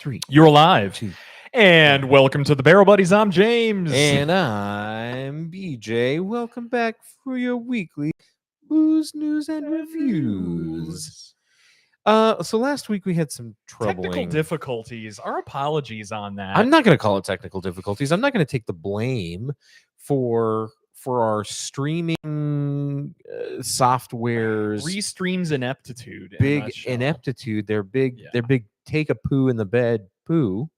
3. You're alive. 2. And welcome to the Barrel Buddies. I'm James. And I'm BJ. Welcome back for your weekly booze news and reviews. So last week we had some Technical troubling difficulties. Our apologies on that. I'm not going to call it technical difficulties. I'm not going to take the blame for our streaming software's Restream's ineptitude. big ineptitude. They're big. Yeah. They're big. Take a poo in the bed. Poo.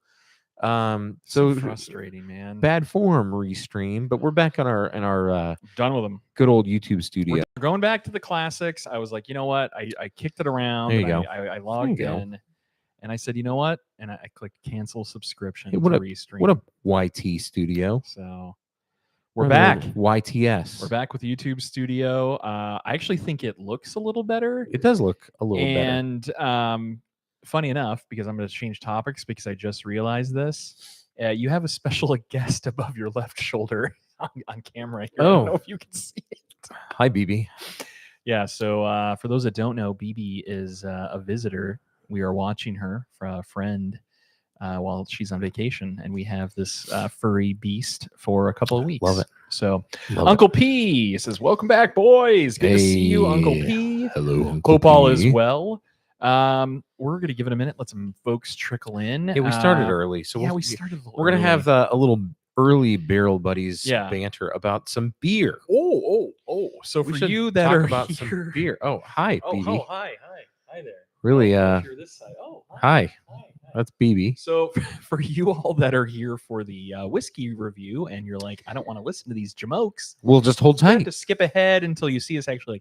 So frustrating, man. Bad form restream, but we're back on our Done with them. good old YouTube studio. We're going back to the classics. I was like, you know what? I kicked it around. There you and go. I logged There you go. in, and I said, you know what? And I clicked cancel subscription Hey, to Restream. What a YT studio. So we're Or back. YTS. We're back with YouTube Studio. I actually think it looks a little better. It does look a little better. And funny enough, because I'm going to change topics because I just realized this, you have a special guest above your left shoulder on camera here. I don't know if you can see it. Hi, BB. Yeah, so for those that don't know, BB is a visitor. We are watching her for a friend while she's on vacation, and we have this furry beast for a couple of weeks. Love it. So Love Uncle P says, welcome back, boys. Good to see you, Uncle Hey. P. Hello, Uncle Hope all is P. well. We're going to give it a minute. Let some folks trickle in. Yeah, we started early, so we started a little we're gonna early. have a little early Barrel Buddies Yeah. banter about some beer. Oh. So We for should you that talk are about here, some beer. Oh, hi, BB. Hi there. Really, If you're this side. Oh, hi. That's BB. So for you all that are here for the whiskey review, and you're like, I don't want to listen to these jamokes, We'll just hold you have tight. to skip ahead until you see us actually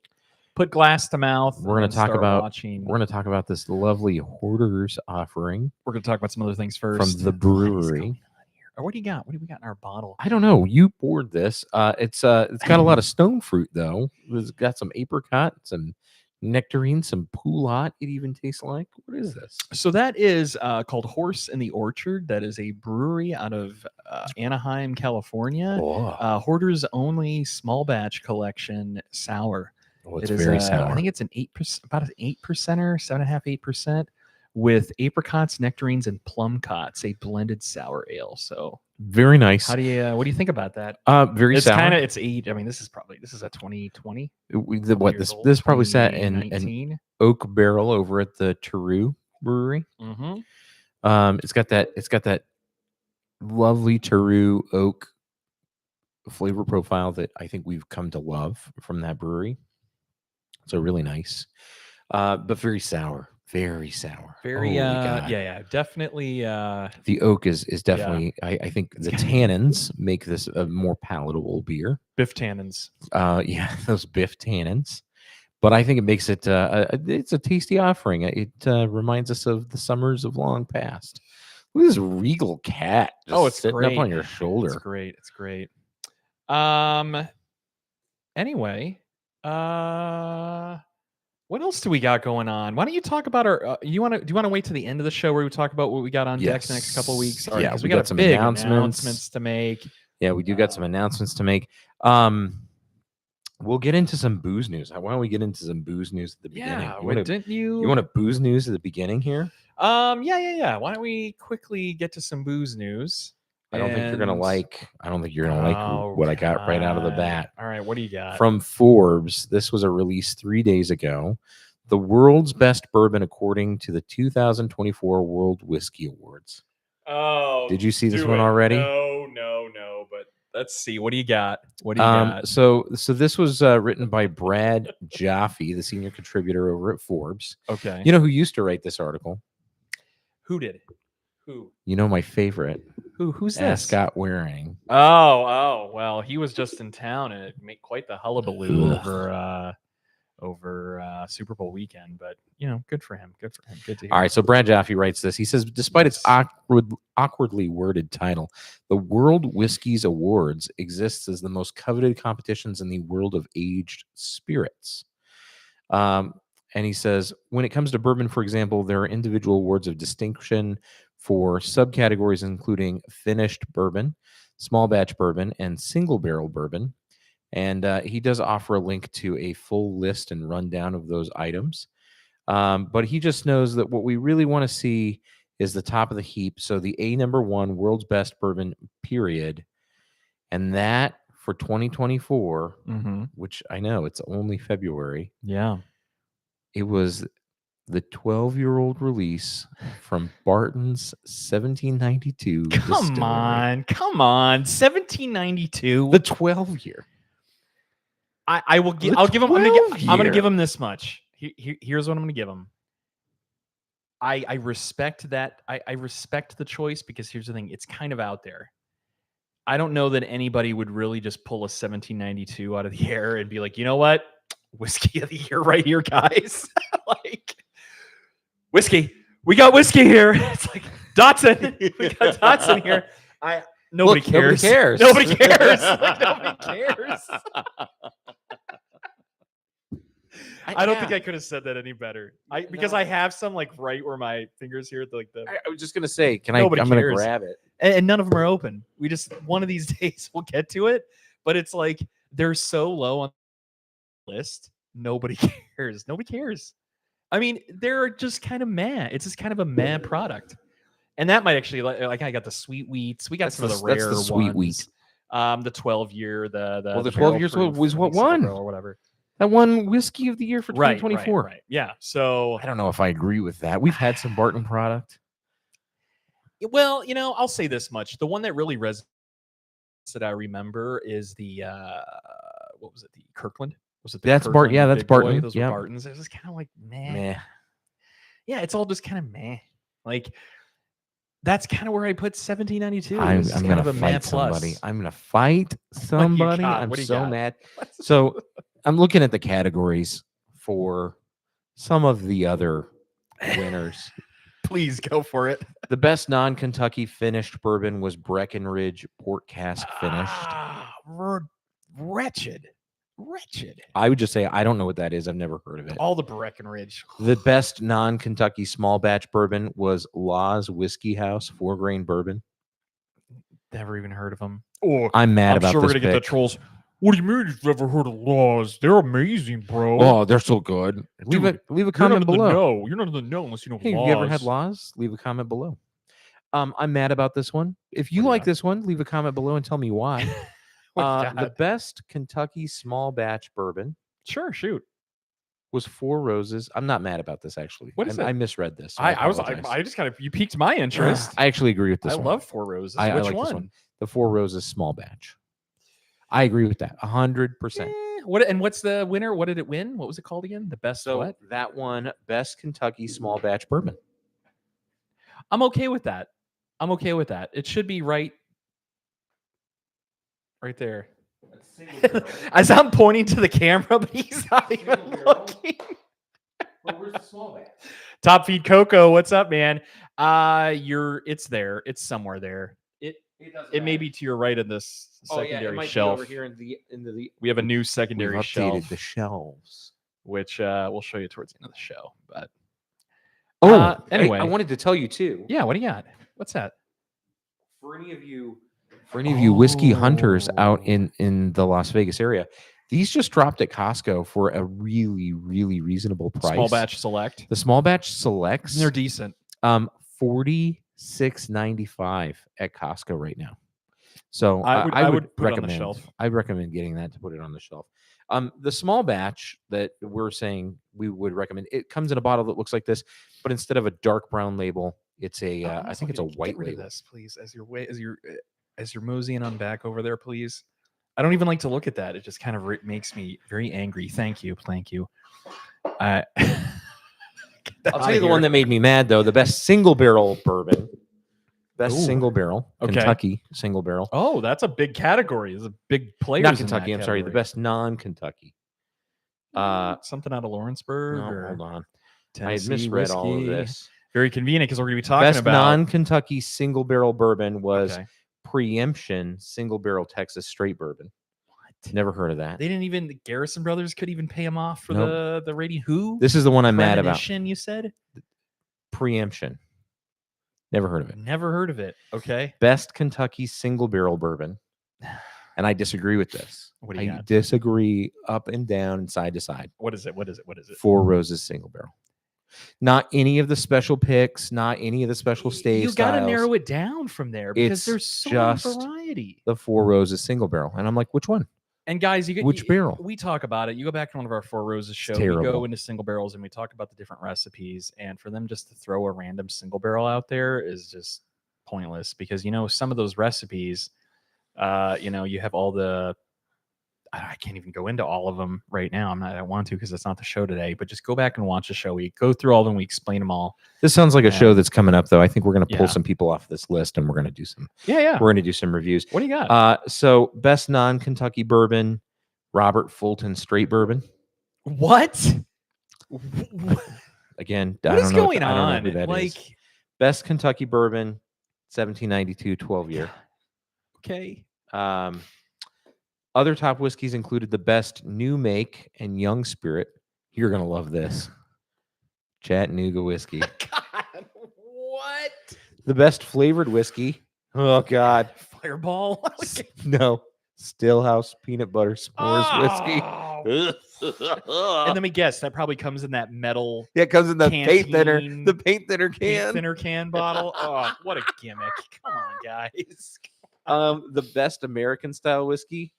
put glass to mouth. We're gonna and talk start about watching. we're gonna talk about this lovely Hoarders offering We're gonna talk about some other things first from the What is brewery. going on here? Or what do you got? What do we got in our bottle? I don't know. You poured this. It's got a lot of stone fruit though. It's got some apricot, some nectarine, some poulat. It even tastes like. What is this? So that is called Horse in the Orchard. That is a brewery out of Anaheim, California. Oh, Hoarder's only small batch collection sour. it's It is, very sour. I think it's an 8%, about an 8%er, 7.5%, 8%, with apricots, nectarines, and plum cots, a blended sour ale. So Very nice. how do you what do you think about that? Very It's sour. kind of it's age. I mean, this is a 2020. What this probably sat in an 2019. oak barrel over at the Teru Brewery. Mm-hmm. It's got that lovely Teru oak flavor profile that I think we've come to love from that brewery. So really nice, but very sour. Very sour. Very Holy God. yeah, definitely. The oak is definitely. I think the tannins make this a more palatable beer. Biff tannins. Yeah, those Biff tannins. But I think it makes it. It's a tasty offering. It reminds us of the summers of long past. Look at this regal cat. Just It's sitting great. up on your shoulder. It's great. Anyway, what else do we got going on? Why don't you talk about our? Do you want to wait to the end of the show where we talk about what we got on deck the next couple of weeks? All right, Yeah, 'cause we we got some big announcements to make. Yeah, we do got some announcements to make. We'll get into some booze news. Why don't we get into some booze news at the beginning? Yeah, didn't you? You want a booze news at the beginning here? Yeah. Why don't we quickly get to some booze news? I don't think you're gonna like. I don't think you're gonna like what I got right out of the bat. All right, what do you got? From Forbes, this was a release 3 days ago. The world's best bourbon according to the 2024 World Whiskey Awards. Oh, did you see this one already? No. But let's see. What do you got? So this was written by Brad Jaffe, the senior contributor over at Forbes. Okay. You know who used to write this article? Who did? Who? You know my favorite. Who's this? Scott Waring. Oh, well, he was just in town and it made quite the hullabaloo over Super Bowl weekend. But good for him. Good to hear. All right, so Brad Jaffe writes this. He says, despite its awkwardly worded title, the World Whiskies Awards exists as the most coveted competitions in the world of aged spirits. And he says, when it comes to bourbon, for example, there are individual awards of distinction for subcategories including finished bourbon, small batch bourbon, and single barrel bourbon. And he does offer a link to a full list and rundown of those items. But he just knows that what we really want to see is the top of the heap. So the A number 1 world's best bourbon period, and that for 2024, Mm-hmm. which I know it's only February, Yeah. it was the 12-year-old release from Barton's 1792 Come distillery. on, 1792. The 12-year. I will give. The I'll give him. I'm gonna give 12-year. him this much. Here's what I'm gonna give him. I respect that. I respect the choice because here's the thing. It's kind of out there. I don't know that anybody would really just pull a 1792 out of the air and be like, you know what, whiskey of the year right here, guys. Like whiskey. We got whiskey here. It's like Dotson. We got Dotson here. Nobody Look, nobody cares. cares. Nobody cares. Like, nobody cares. I don't think I could have said that any better. Because I have some like right where my fingers here, like the I was just gonna say, Nobody I'm gonna cares. grab it. and none of them are open. We just one of these days we'll get to it, but it's like they're so low on the list. Nobody cares. Nobody cares. I mean, they're just kind of meh. It's just kind of a meh product. And that might actually like I got the sweet wheats. We got That's some of the- the that's rare the sweet ones. wheat. The 12-year, the Well, the barrel 12 years proof, was I what think, single won. barrel or whatever. That won whiskey of the year for Right, 2024. right. Yeah. So I don't know if I agree with that. We've had some Barton product. well, I'll say this much. The one that really resonates that I remember is the what was it? The Kirkland? Was it the That's Barton. Yeah, that's Big Boy? Barton. Those were Yep. Bartons. It was just kind of like meh. Meh. Yeah, it's all just kind of meh. Like that's kind of where I put 1792. I'm It's gonna kind of a meh fight somebody. plus. I'm gonna fight somebody. got? I'm What do you so got? mad. So I'm looking at the categories for some of the other winners. Please go for it. The best non-Kentucky finished bourbon was Breckenridge Port Cask finished. Wretched. I would just say I don't know what that is. I've never heard of it. All the Breckenridge. The best non-Kentucky small batch bourbon was Law's Whiskey House 4-grain bourbon. Never even heard of them. Oh, I'm mad about sure this we're gonna get the pick. trolls. What do you mean you've never heard of Laws? They're amazing, bro. Oh, they're so good. Leave a You're comment not in the below. know. You're not in the know unless you know Hey, Laws. have you ever had Laws? Leave a comment below. I'm mad about this one. If you What do you like got? this one, leave a comment below and tell me why. What do you The got? best Kentucky small batch bourbon Sure, shoot. was Four Roses. I'm not mad about this actually. What is I it? misread this. so I apologize. just kind of you piqued my interest. I actually agree with this I one. love Four Roses. I Which like one? this one. The Four Roses small batch. I agree with that 100%. What's the winner? What did it win? What was it called again? The best So what? that one, best Kentucky small batch bourbon. I'm okay with that. It should be right there. As I'm pointing to the camera, but he's not even looking. Where's the small batch? Top Feed Coco, what's up, man? It's there. It's somewhere there. It may be to your right in this secondary shelf. over here in the. We have a new We've secondary updated shelf, the shelves. which we'll show you towards the end of the show. But Oh, anyway. I wanted to tell you too. yeah, what do you got? What's that? For any of you whiskey hunters out in the Las Vegas area, these just dropped at Costco for a really, really reasonable price. Small batch select. The small batch selects. They're decent. $46.95 at Costco right now. So I would put it on the recommend. shelf. I recommend getting that to put it on the shelf. The small batch that we're saying we would recommend. It comes in a bottle that looks like this, but instead of a dark brown label, it's a. I think it's a white label. This, please, as you're moseying on back over there, please. I don't even like to look at that. It just kind of makes me very angry. Thank you. I'll tell you the one that made me mad though. The best single barrel bourbon. Best Ooh. single barrel. Okay. Kentucky single barrel. Oh, that's a big category. There's a big player. Not Kentucky. I'm sorry. The best non-Kentucky. Something out of Lawrenceburg. No, or hold on. I Tennessee misread all of whiskey. this. Very convenient because we're going to be talking Best about non-Kentucky single barrel bourbon was Okay. Preemption single barrel Texas straight bourbon. What? Never heard of that. They didn't even. The Garrison Brothers could even pay him off for Nope. the rating. Who? This is the one I'm mad about. Premonition, you said? Preemption. Never heard of it. Never heard of it. Okay. Best Kentucky single barrel bourbon. And I disagree with this. What do you I got? disagree up and down and side to side. What is it? Four Roses single barrel. Not any of the special picks, not any of the special stay You got to styles. narrow it down from there because It's there's so just much variety. The Four Roses single barrel. And I'm like, which one? And guys, you get Which barrel? We talk about it. You go back to one of our Four Roses show. We terrible. go into single barrels and we talk about the different recipes. And for them just to throw a random single barrel out there is just pointless because some of those recipes, you have all the. I can't even go into all of them right now. I don't want to because it's not the show today. But just go back and watch the show. We go through all of them. We explain them all. This sounds like a show that's coming up, though. I think we're going to pull Yeah. some people off this list, and we're going to do some. Yeah. We're going to do some reviews. What do you got? So best non-Kentucky bourbon, Robert Fulton Straight Bourbon. What? Again, What I is don't know. going I don't know on? who that is. Like, Best Kentucky bourbon, 1792, 12 year. okay. Other top whiskeys included the best new make and young spirit. You're going to love this. Chattanooga whiskey. God, what? The best flavored whiskey. Oh, God. Fireball? No. Stillhouse peanut butter s'mores whiskey. Oh. And let me guess, that probably comes in that metal Yeah, it comes in the paint thinner. canteen, The paint thinner paint can. thinner can bottle. Oh, what a gimmick. Come on, guys. The best American style whiskey.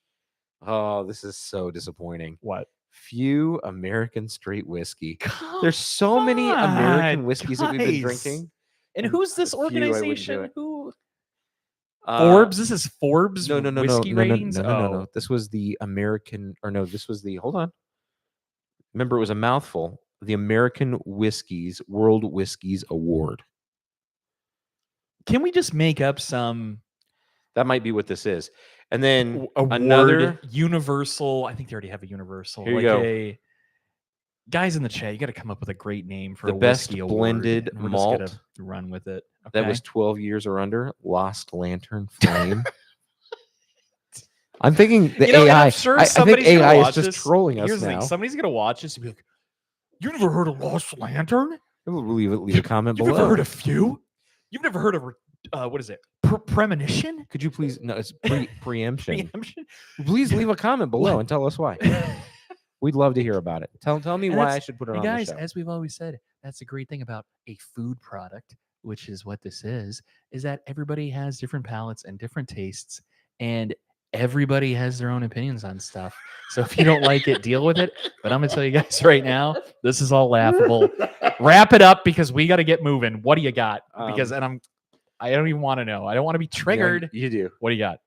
Oh, this is so disappointing. What? Few American straight whiskey. Come There's so many American on, whiskeys that we've been guys. drinking. And who's this a few, I wouldn't do organization? it. Who? Uh, Forbes? This is Forbes No, whiskey ratings? no. This was the American, or no, this was the, hold on. Remember, it was a mouthful. The American Whiskeys World Whiskeys Award. Can we just make up some That might be what this is. And then award, another. universal? I think they already have a universal. Here you go. Guys in the chat, you got to come up with a great name for The a best whiskey award, blended and we're malt. just gonna run with it. That okay? was 12 years or under. Lost Lantern Flame. I'm thinking the And AI. I'm sure I think somebody's gonna AI is watch just this. trolling us Here's the now. thing: somebody's gonna watch this and be like, "You never heard of Lost Lantern? Leave a comment You've below. never heard of Few? You've never heard of what is it? Premonition? Could you please? No, it's preemption. Preemption? Please leave a comment below and tell us why. We'd love to hear about it. Tell me And why I that's- should put it And on guys, the show. as we've always said, that's the great thing about a food product, which is what this is that everybody has different palates and different tastes, and everybody has their own opinions on stuff. So if you don't like it, deal with it. But I'm gonna tell you guys right now, this is all laughable. Wrap it up because we got to get moving. What do you got? Because I don't even want to know. I don't want to be triggered. You do. What do you got?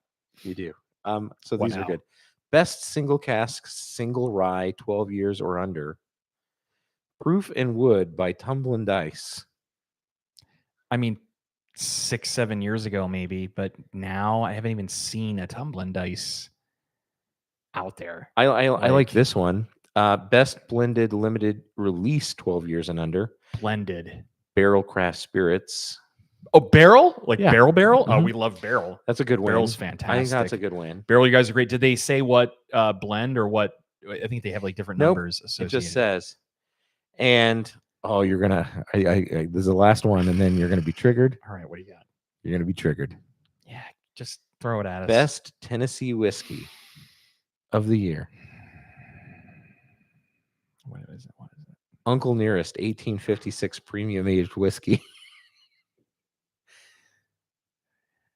You do. So What these are now? good. Best single cask, single rye, 12 years or under. Proof and Wood by Tumblin' Dice. I mean, 6-7 years ago, maybe, but now I haven't even seen a tumbling dice out there. I like Like- this one. Best blended limited release, 12 years and under. Blended. Barrel Craft Spirits. Oh, barrel? Like Yeah. barrel? Oh, Mhm. we love barrel. That's a good win. Barrel's I think fantastic. that's a good win. Barrel, you guys are great. Did they say what blend or what? I think they have like different Nope. numbers It associated. just says. And you're gonna. This is the last one, and then you're gonna be triggered. All right, what do you got? You're gonna be triggered. Yeah, just throw it at us. Best Tennessee whiskey of the year. What is it? What is it? Uncle Nearest 1856 premium aged whiskey.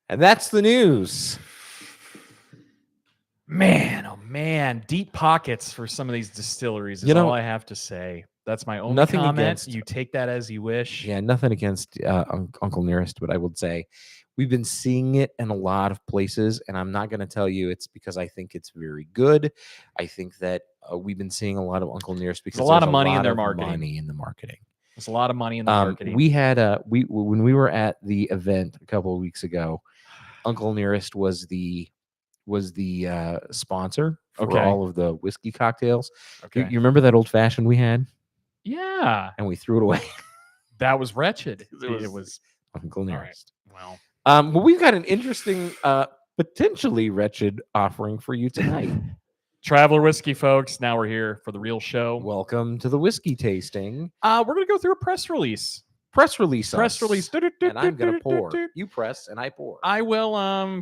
And that's the news. Man, oh man, deep pockets for some of these distilleries is You know, all I have to say. That's my only nothing comment. against- You take that as you wish. Yeah, nothing against Uncle Nearest, but I would say we've been seeing it in a lot of places, and I'm not going to tell you it's because I think it's very good. I think that we've been seeing a lot of Uncle Nearest because a lot there's of money in lot their of marketing. Money in the marketing. There's a lot of money in the marketing. We had when we were at the event a couple of weeks ago, Uncle Nearest was the sponsor for Okay. all of the whiskey cocktails. okay. You remember that old fashioned we had, Yeah, and we threw it away. that was wretched. It It was Uncle right. Nearest. well. Well, we've got an interesting, potentially wretched offering for you tonight. Traveler Whiskey, folks. Now we're here for the real show. Welcome to the whiskey tasting We're gonna go through a press release. press release. Press us. release. and I'm gonna pour. You press, and I pour. I will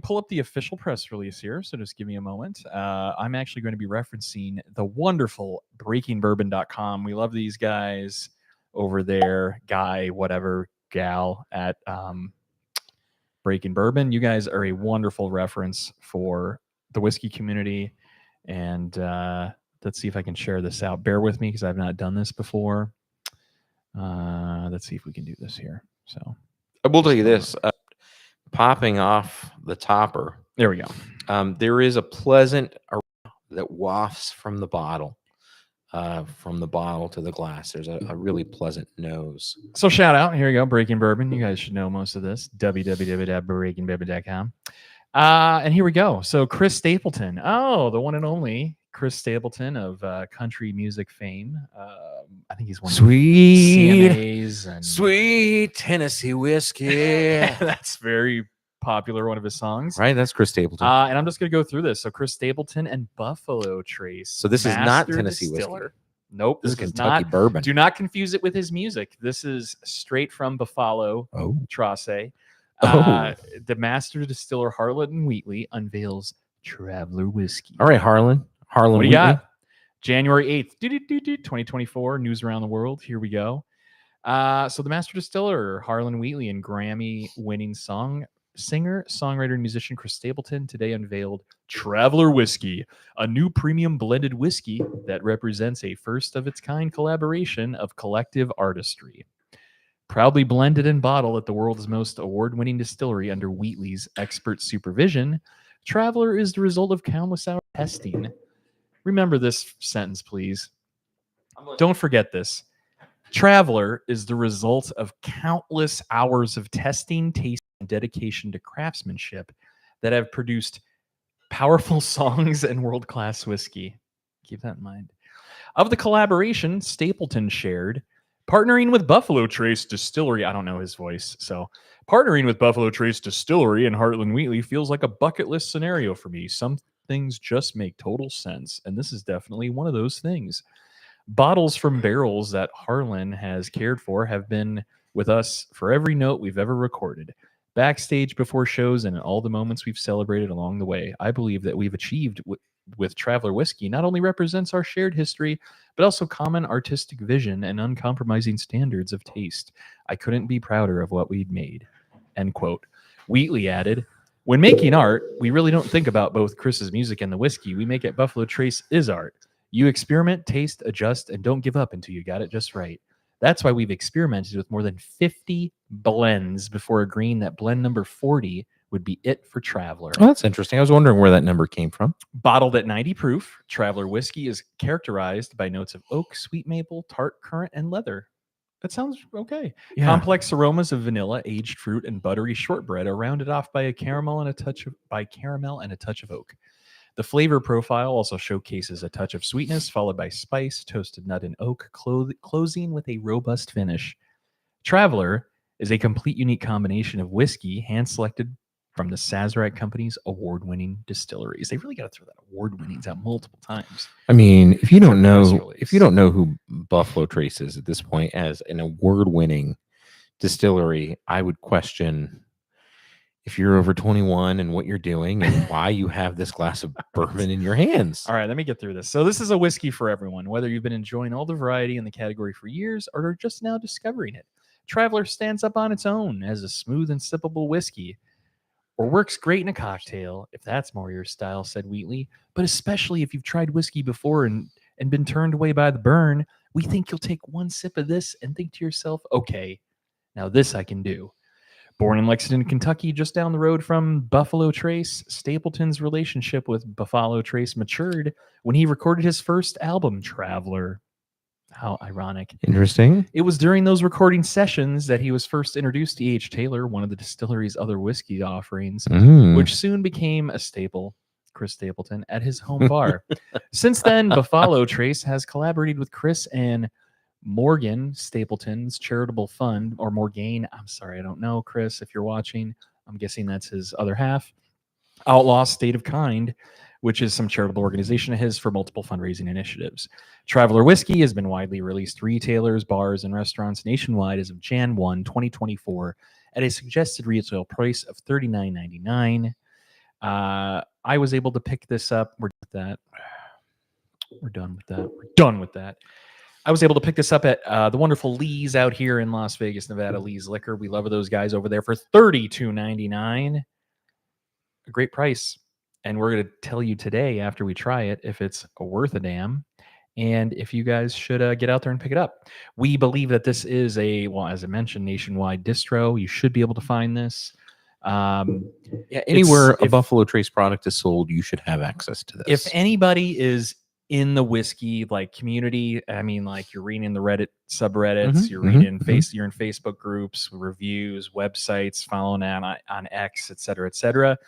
pull up the official press release here, so just give me a moment. I'm actually going to be referencing the wonderful breakingbourbon.com. We love these guys. over there, guy, whatever, gal at Breaking Bourbon. You guys are a wonderful reference for the whiskey community. And let's see if I can share this out. Bear with me because I've not done this before. Let's see if we can do this here. So I will tell you this, popping off the topper, there we go. there is a pleasant aroma that wafts from the bottle to the glass. There's a really pleasant nose. So shout out. Here we go. Breaking Bourbon. You guys should know most of this. www.breakingbourbon.com. And here we go. So Chris Stapleton. Oh, the one and only Chris Stapleton of country music fame. I think he's one of the CMAs and Sweet Tennessee whiskey. that's very popular. One of his songs. Right, that's Chris Stapleton. And I'm just going to go through this. So Chris Stapleton and Buffalo Trace. So this is not Master Tennessee Distiller. whiskey. Nope. This is This is Kentucky not. bourbon. Do not confuse it with his music. This is straight from Buffalo Oh. Trace. Oh. The master distiller Harlan Wheatley unveils Traveler Whiskey. All right, Harlan. What do you Wheatley. got? January 8th, 2024, news around the world. Here we go. So the master distiller Harlan Wheatley and Grammy-winning singer, songwriter, and musician Chris Stapleton today unveiled Traveler Whiskey, a new premium blended whiskey that represents a first-of-its-kind collaboration of collective artistry. Proudly blended and bottled at the world's most award-winning distillery under Wheatley's expert supervision, Traveler is the result of countless hours of testing. Remember this sentence, please. Don't forget this. Traveler is the result of countless hours of testing, tasting, and dedication to craftsmanship that have produced powerful songs and world-class whiskey. Keep that in mind. Of the collaboration, Stapleton shared, partnering with Buffalo Trace Distillery. I don't know his voice. So partnering with Buffalo Trace Distillery and Harlan Wheatley feels like a bucket list scenario for me. Some things just make total sense. And this is definitely one of those things. Bottles from barrels that Harlan has cared for have been with us for every note we've ever recorded. Backstage, before shows, and in all the moments we've celebrated along the way. I believe that we've achieved with Traveler Whiskey not only represents our shared history, but also common artistic vision and uncompromising standards of taste. I couldn't be prouder of what we'd made. End quote. Wheatley added, when making art, we really don't think about both Chris's music and the whiskey we make at Buffalo Trace is art. You experiment, taste, adjust, and don't give up until you got it just right. That's why we've experimented with more than 50 blends before agreeing that blend number 40 would be it for Traveler. Oh, that's interesting. I was wondering where that number came from. Bottled at 90 proof, Traveler Whiskey is characterized by notes of oak, sweet maple, tart currant, and leather. That sounds okay. Yeah. Complex aromas of vanilla, aged fruit, and buttery shortbread are rounded off by caramel and a touch of oak. The flavor profile also showcases a touch of sweetness, followed by spice, toasted nut, and oak, closing with a robust finish. Traveler is a complete unique combination of whiskey hand-selected from the Sazerac Company's award-winning distilleries. They really got to throw that award-winnings out multiple times. I mean, if you don't Press know, release. if you don't know who Buffalo Trace is at this point as an award-winning distillery, I would question if you're over 21 and what you're doing and why you have this glass of bourbon in your hands. All right, let me get through this. So this is a whiskey for everyone, whether you've been enjoying all the variety in the category for years or are just now discovering it. Traveler stands up on its own as a smooth and sippable whiskey, or works great in a cocktail, if that's more your style, said Wheatley. But especially if you've tried whiskey before and been turned away by the burn, we think you'll take one sip of this and think to yourself, okay, now this I can do. Born in Lexington, Kentucky, just down the road from Buffalo Trace, Stapleton's relationship with Buffalo Trace matured when he recorded his first album, Traveler. How ironic. Interesting. It was during those recording sessions that he was first introduced to E.H. Taylor, one of the distillery's other whiskey offerings, which soon became a staple, Chris Stapleton, at his home bar. Since then, Buffalo Trace has collaborated with Chris and Morgan Stapleton's charitable fund, or Morgaine. I'm sorry, I don't know, Chris, if you're watching. I'm guessing that's his other half. Outlaw State of Kind, which is some charitable organization of his for multiple fundraising initiatives. Traveler Whiskey has been widely released to retailers, bars, and restaurants nationwide as of Jan 1, 2024, at a suggested retail price of $39.99. I was able to pick this up. We're done with that. We're done with that. I was able to pick this up at the wonderful Lee's out here in Las Vegas, Nevada. Lee's Liquor. We love those guys over there for $32.99. A great price. And we're going to tell you today after we try it if it's worth a damn and if you guys should get out there and pick it up. We believe that this is as I mentioned, nationwide distro. You should be able to find this. Yeah, anywhere a Buffalo Trace product is sold, you should have access to this. If anybody is in the whiskey like community, I mean, like you're reading the Reddit subreddits, you're reading you're in Facebook groups, reviews, websites, following on X, et cetera.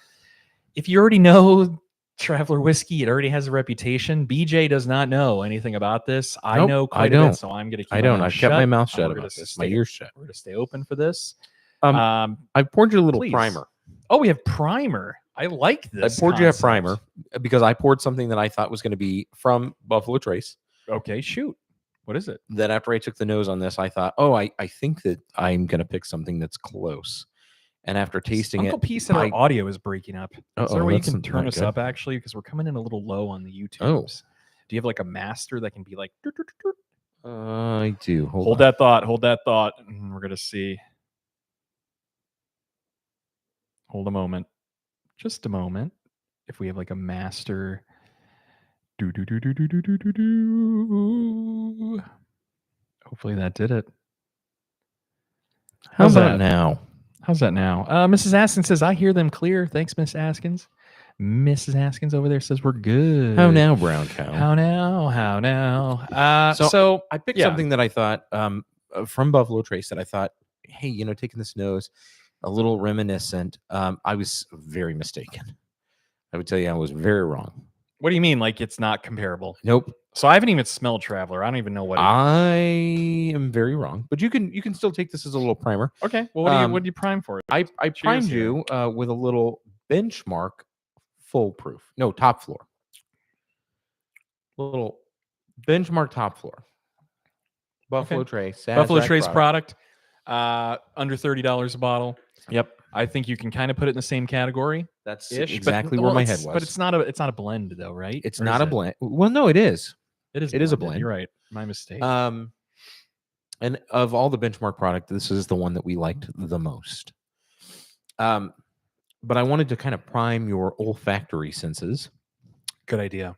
If you already know Traveler Whiskey, it already has a reputation. BJ does not know anything about this. I know quite a bit, so I'm going to keep I don't. I've kept my mouth shut about this. My ears shut. We're going to stay open for this. I've poured you a little primer. Oh, we have primer. I like this. I poured you a primer because I poured something that I thought was going to be from Buffalo Trace. Okay, shoot. What is it? Then after I took the nose on this, I thought, I think that I'm going to pick something that's close. And after tasting Uncle P said our audio is breaking up. Is there a way you can turn us up, actually? Because we're coming in a little low on the YouTubes. Oh. Do you have like a master that can be like... I do. Hold that thought. Hold that thought. We're going to see. Hold a moment. Just a moment. If we have like a master... Hopefully that did it. How's that now? How's that now? Mrs. Askins says, I hear them clear. Thanks, Miss Askins. Mrs. Askins over there says we're good. How now, brown cow? How now? So I picked something that I thought from Buffalo Trace that I thought, hey, taking this nose, a little reminiscent. I was very mistaken. I would tell you I was very wrong. What do you mean? Like it's not comparable? Nope. So I haven't even smelled Traveler. I don't even know what. I am very wrong, but you can still take this as a little primer. Okay. Well, what do you prime for? I primed you with a little Benchmark top floor. Little Benchmark top floor. Buffalo Trace. Buffalo Trace product. Under $30 a bottle. Yep. I think you can kind of put it in the same category. That's exactly where my head was. But it's not a blend though, right? It's not a blend. Well, no, it is. It is a blend. You're right. My mistake. And of all the Benchmark product, this is the one that we liked the most. But I wanted to kind of prime your olfactory senses. Good idea.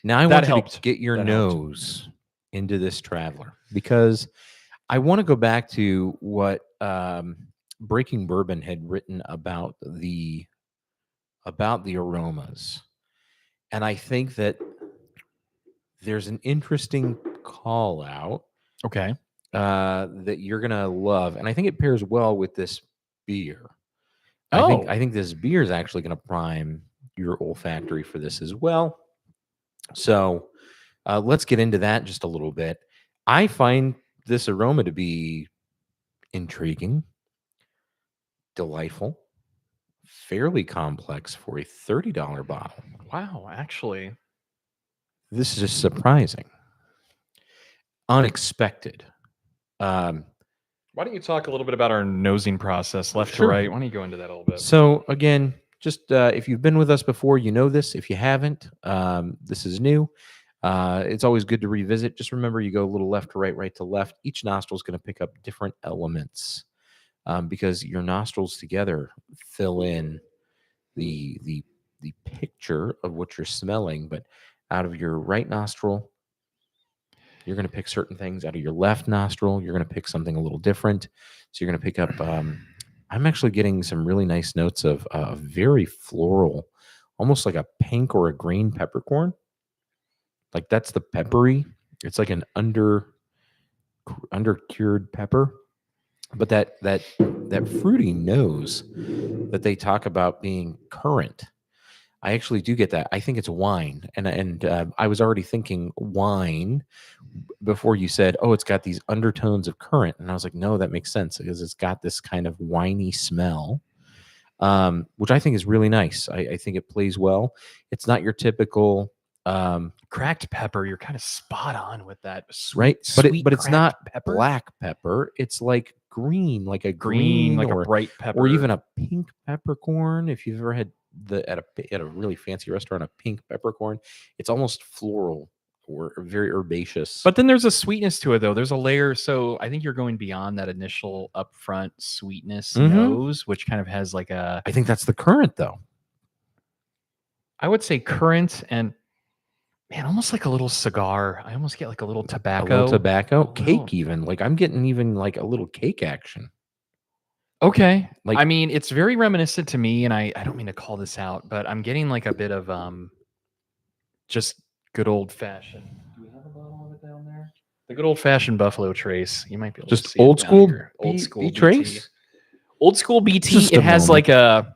Now I want you to get your nose into this Traveler because I want to go back to what Breaking Bourbon had written about the aromas. And I think that there's an interesting call out that you're going to love. And I think it pairs well with this beer. I think this beer is actually going to prime your olfactory for this as well. So let's get into that just a little bit. I find this aroma to be intriguing, delightful, fairly complex for a $30 bottle. Wow, actually. This is just surprising. Unexpected. Why don't you talk a little bit about our nosing process, left to right? Why don't you go into that a little bit? So again, just if you've been with us before, you know this. If you haven't, this is new. It's always good to revisit. Just remember, you go a little left to right, right to left. Each nostril is going to pick up different elements because your nostrils together fill in the picture of what you're smelling. But out of your right nostril, you're going to pick certain things. Out of your left nostril, you're going to pick something a little different. So you're going to pick up. I'm actually getting some really nice notes of very floral, almost like a pink or a green peppercorn. Like that's the peppery. It's like an under-cured pepper, but that fruity nose that they talk about being currant. I actually do get that. I think it's wine, and I was already thinking wine before you said, "Oh, it's got these undertones of currant," and I was like, "No, that makes sense because it's got this kind of winey smell." Which I think is really nice. I think it plays well. It's not your typical cracked pepper. You're kind of spot on with that, right? But it's not pepper. Black pepper. It's like green, like a green, like a bright pepper, or even a pink peppercorn. If you've ever had at a really fancy restaurant, a pink peppercorn, it's almost floral or very herbaceous. But then there's a sweetness to it, though. There's a layer. So I think you're going beyond that initial upfront sweetness Mhm. nose, which kind of has like a, I think that's the current though. I would say currant and man, almost like a little cigar. I almost get like a little A tobacco. little tobacco, little- cake even. Like I'm getting even like a little cake action. Okay. Like- I mean, it's very reminiscent to me, and I don't mean to call this out, but I'm getting like a bit of just good old fashioned. Do we have a bottle of it down there? The good old fashioned Buffalo Trace. You might be able Just to see it old down school here. Old B- school B BT. Trace? Old school BT. Just It a has moment. like a.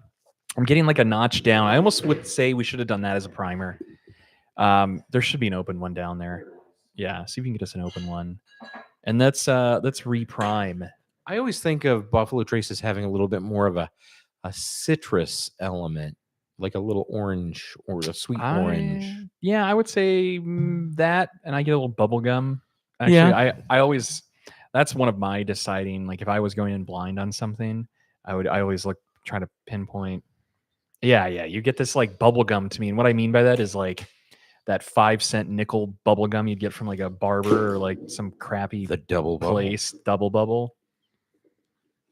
I'm getting like a notch down. I almost would say we should have done that as a primer. There should be an open one down there. Yeah, see if you can get us an open one. And let's reprime. I always think of Buffalo Trace as having a little bit more of a citrus element, like a little orange or a sweet orange. Yeah, I would say that, and I get a little bubble gum. Actually, Yeah. I always, that's one of my deciding. Like if I was going in blind on something, I always try to pinpoint. Yeah, you get this like bubble gum to me, and what I mean by that is like that 5-cent nickel bubble gum you'd get from like a barber or like some crappy The double bubble. place double bubble.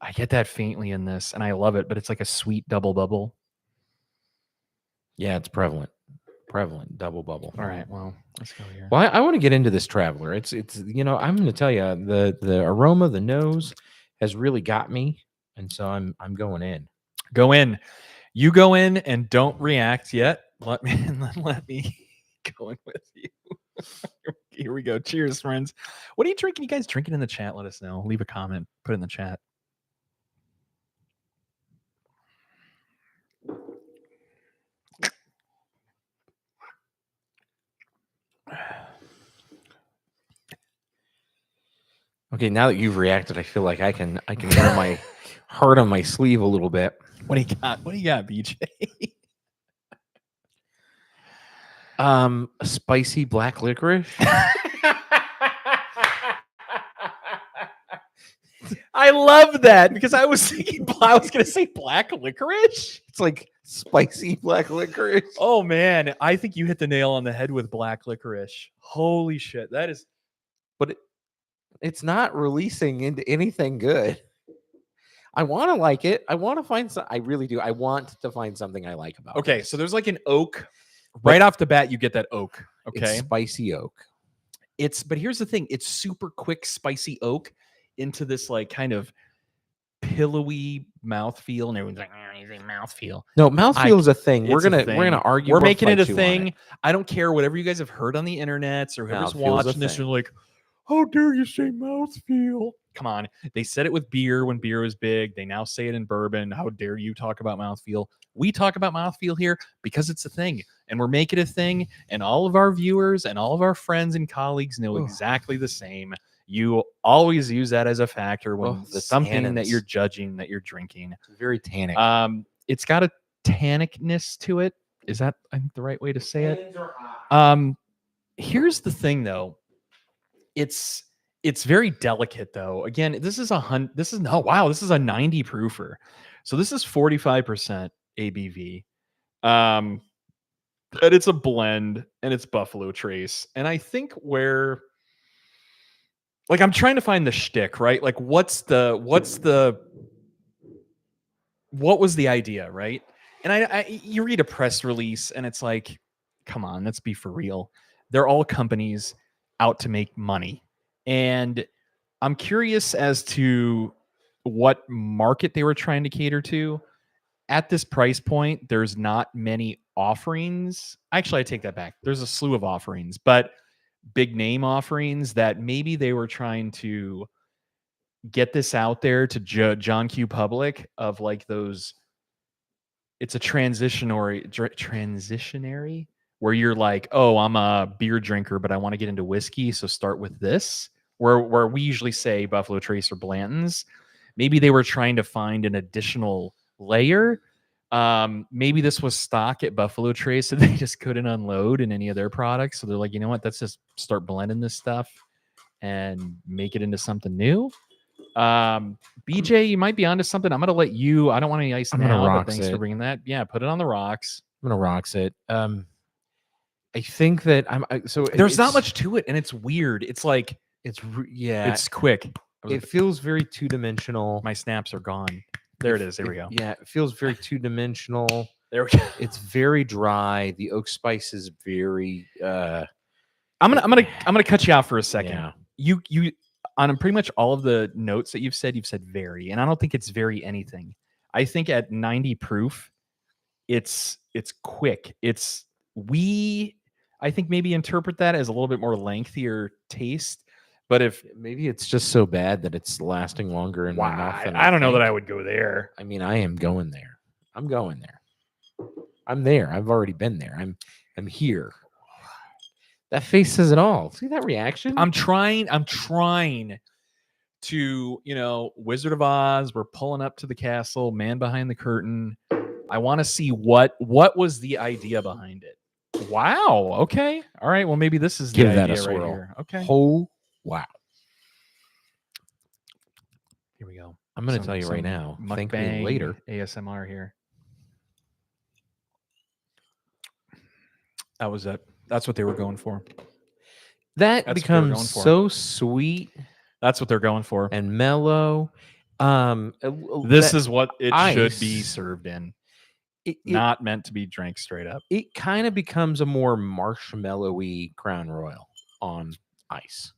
I get that faintly in this, and I love it, but it's like a sweet double bubble. Yeah, it's prevalent. Prevalent double bubble. All right, well, let's go here. Well, I want to get into this Traveler. It's I'm going to tell you the aroma, the nose has really got me, and so I'm going in. Go in. You go in and don't react yet. Let me go in with you. Here we go. Cheers, friends. What are you drinking? You guys drinking in the chat? Let us know. Leave a comment. Put it in the chat. Okay, now that you've reacted, I feel like I can wear my heart on my sleeve a little bit. What do you got? What do you got, BJ? A spicy black licorice. I love that because I was thinking I was going to say black licorice. It's like spicy black licorice. Oh man, I think you hit the nail on the head with black licorice. Holy shit, that is. But it's not releasing into anything good. I want to like it. I want to find some. I really do. I want to find something I like about it. Okay, so there's like an oak. Right off the bat, you get that oak. Okay. It's spicy oak. But here's the thing, it's super quick, spicy oak into this like kind of pillowy mouthfeel. And everyone's like, you say mouthfeel. No, mouthfeel is a thing. We're It's a gonna thing. argue. We're or making it a fight you on thing. I don't care whatever you guys have heard on the internets or whoever's Mouthfeel is a watching this. thing. You're like, how dare you say mouthfeel? Come on. They said it with beer when beer was big. They now say it in bourbon. How dare you talk about mouthfeel? We talk about mouthfeel here because it's a thing and we're making it a thing. And all of our viewers and all of our friends and colleagues know exactly the same. You always use that as a factor when something that you're judging, that you're drinking. It's very tannic. It's got a tannicness to it. Is that, I think, the right way to say it? Here's the thing though. It's very delicate though. Again, this is a 90 proofer. So this is 45% ABV. And it's a blend and it's Buffalo Trace. And I think where, like, I'm trying to find the shtick, right? Like what was the idea, right? And you read a press release and it's like, come on, let's be for real. They're all companies out to make money. And I'm curious as to what market they were trying to cater to. At this price point, there's not many offerings. Actually, I take that back. There's a slew of offerings, but big name offerings that maybe they were trying to get this out there to John Q. Public of like those. It's a transitionary where you're like, oh, I'm a beer drinker, but I want to get into whiskey. So start with this, where we usually say Buffalo Trace or Blanton's. Maybe they were trying to find an additional layer. Maybe this was stock at Buffalo Trace and they just couldn't unload in any of their products. So they're like, you know what? Let's just start blending this stuff and make it into something new. BJ, you might be onto something. I'm gonna let you. I don't want any ice now. But thanks for bringing that. Yeah, put it on the rocks. I'm gonna rocks it. I think that so There's not it's- much to it, and it's weird. It's like yeah. it's quick. It feels very two-dimensional. My snaps are gone. There it is. There we go. Yeah, it feels very two-dimensional. There we go. It's very dry. The oak spice is very I'm gonna cut you off for a second. yeah. You on pretty much all of the notes that you've said very, and I don't think it's very anything. I think at 90 proof, it's quick. I think maybe interpret that as a little bit more lengthier taste. But if Maybe it's just so bad that it's lasting longer in my mouth. Than I don't know that I think. would go there. I mean, I am going there. I'm going there. I'm there. I've already been there. I'm here. That face says it all. See that reaction? I'm trying to, Wizard of Oz, we're pulling up to the castle, man behind the curtain. I want to see what was the idea behind it. Wow. Okay. All right. Well, maybe this is Give the that a idea right swirl. here. Okay. Oh wow. Here we go. I'm going to Some- tell you right some now. Thank me mukbang later. ASMR here. That's what they were going for. That That's what they were becomes going for. so sweet That's what they're going for. and mellow. This is what it should be ice. served in. it, Not meant to be drank straight up. it kind of becomes a more marshmallowy Crown Royal on ice.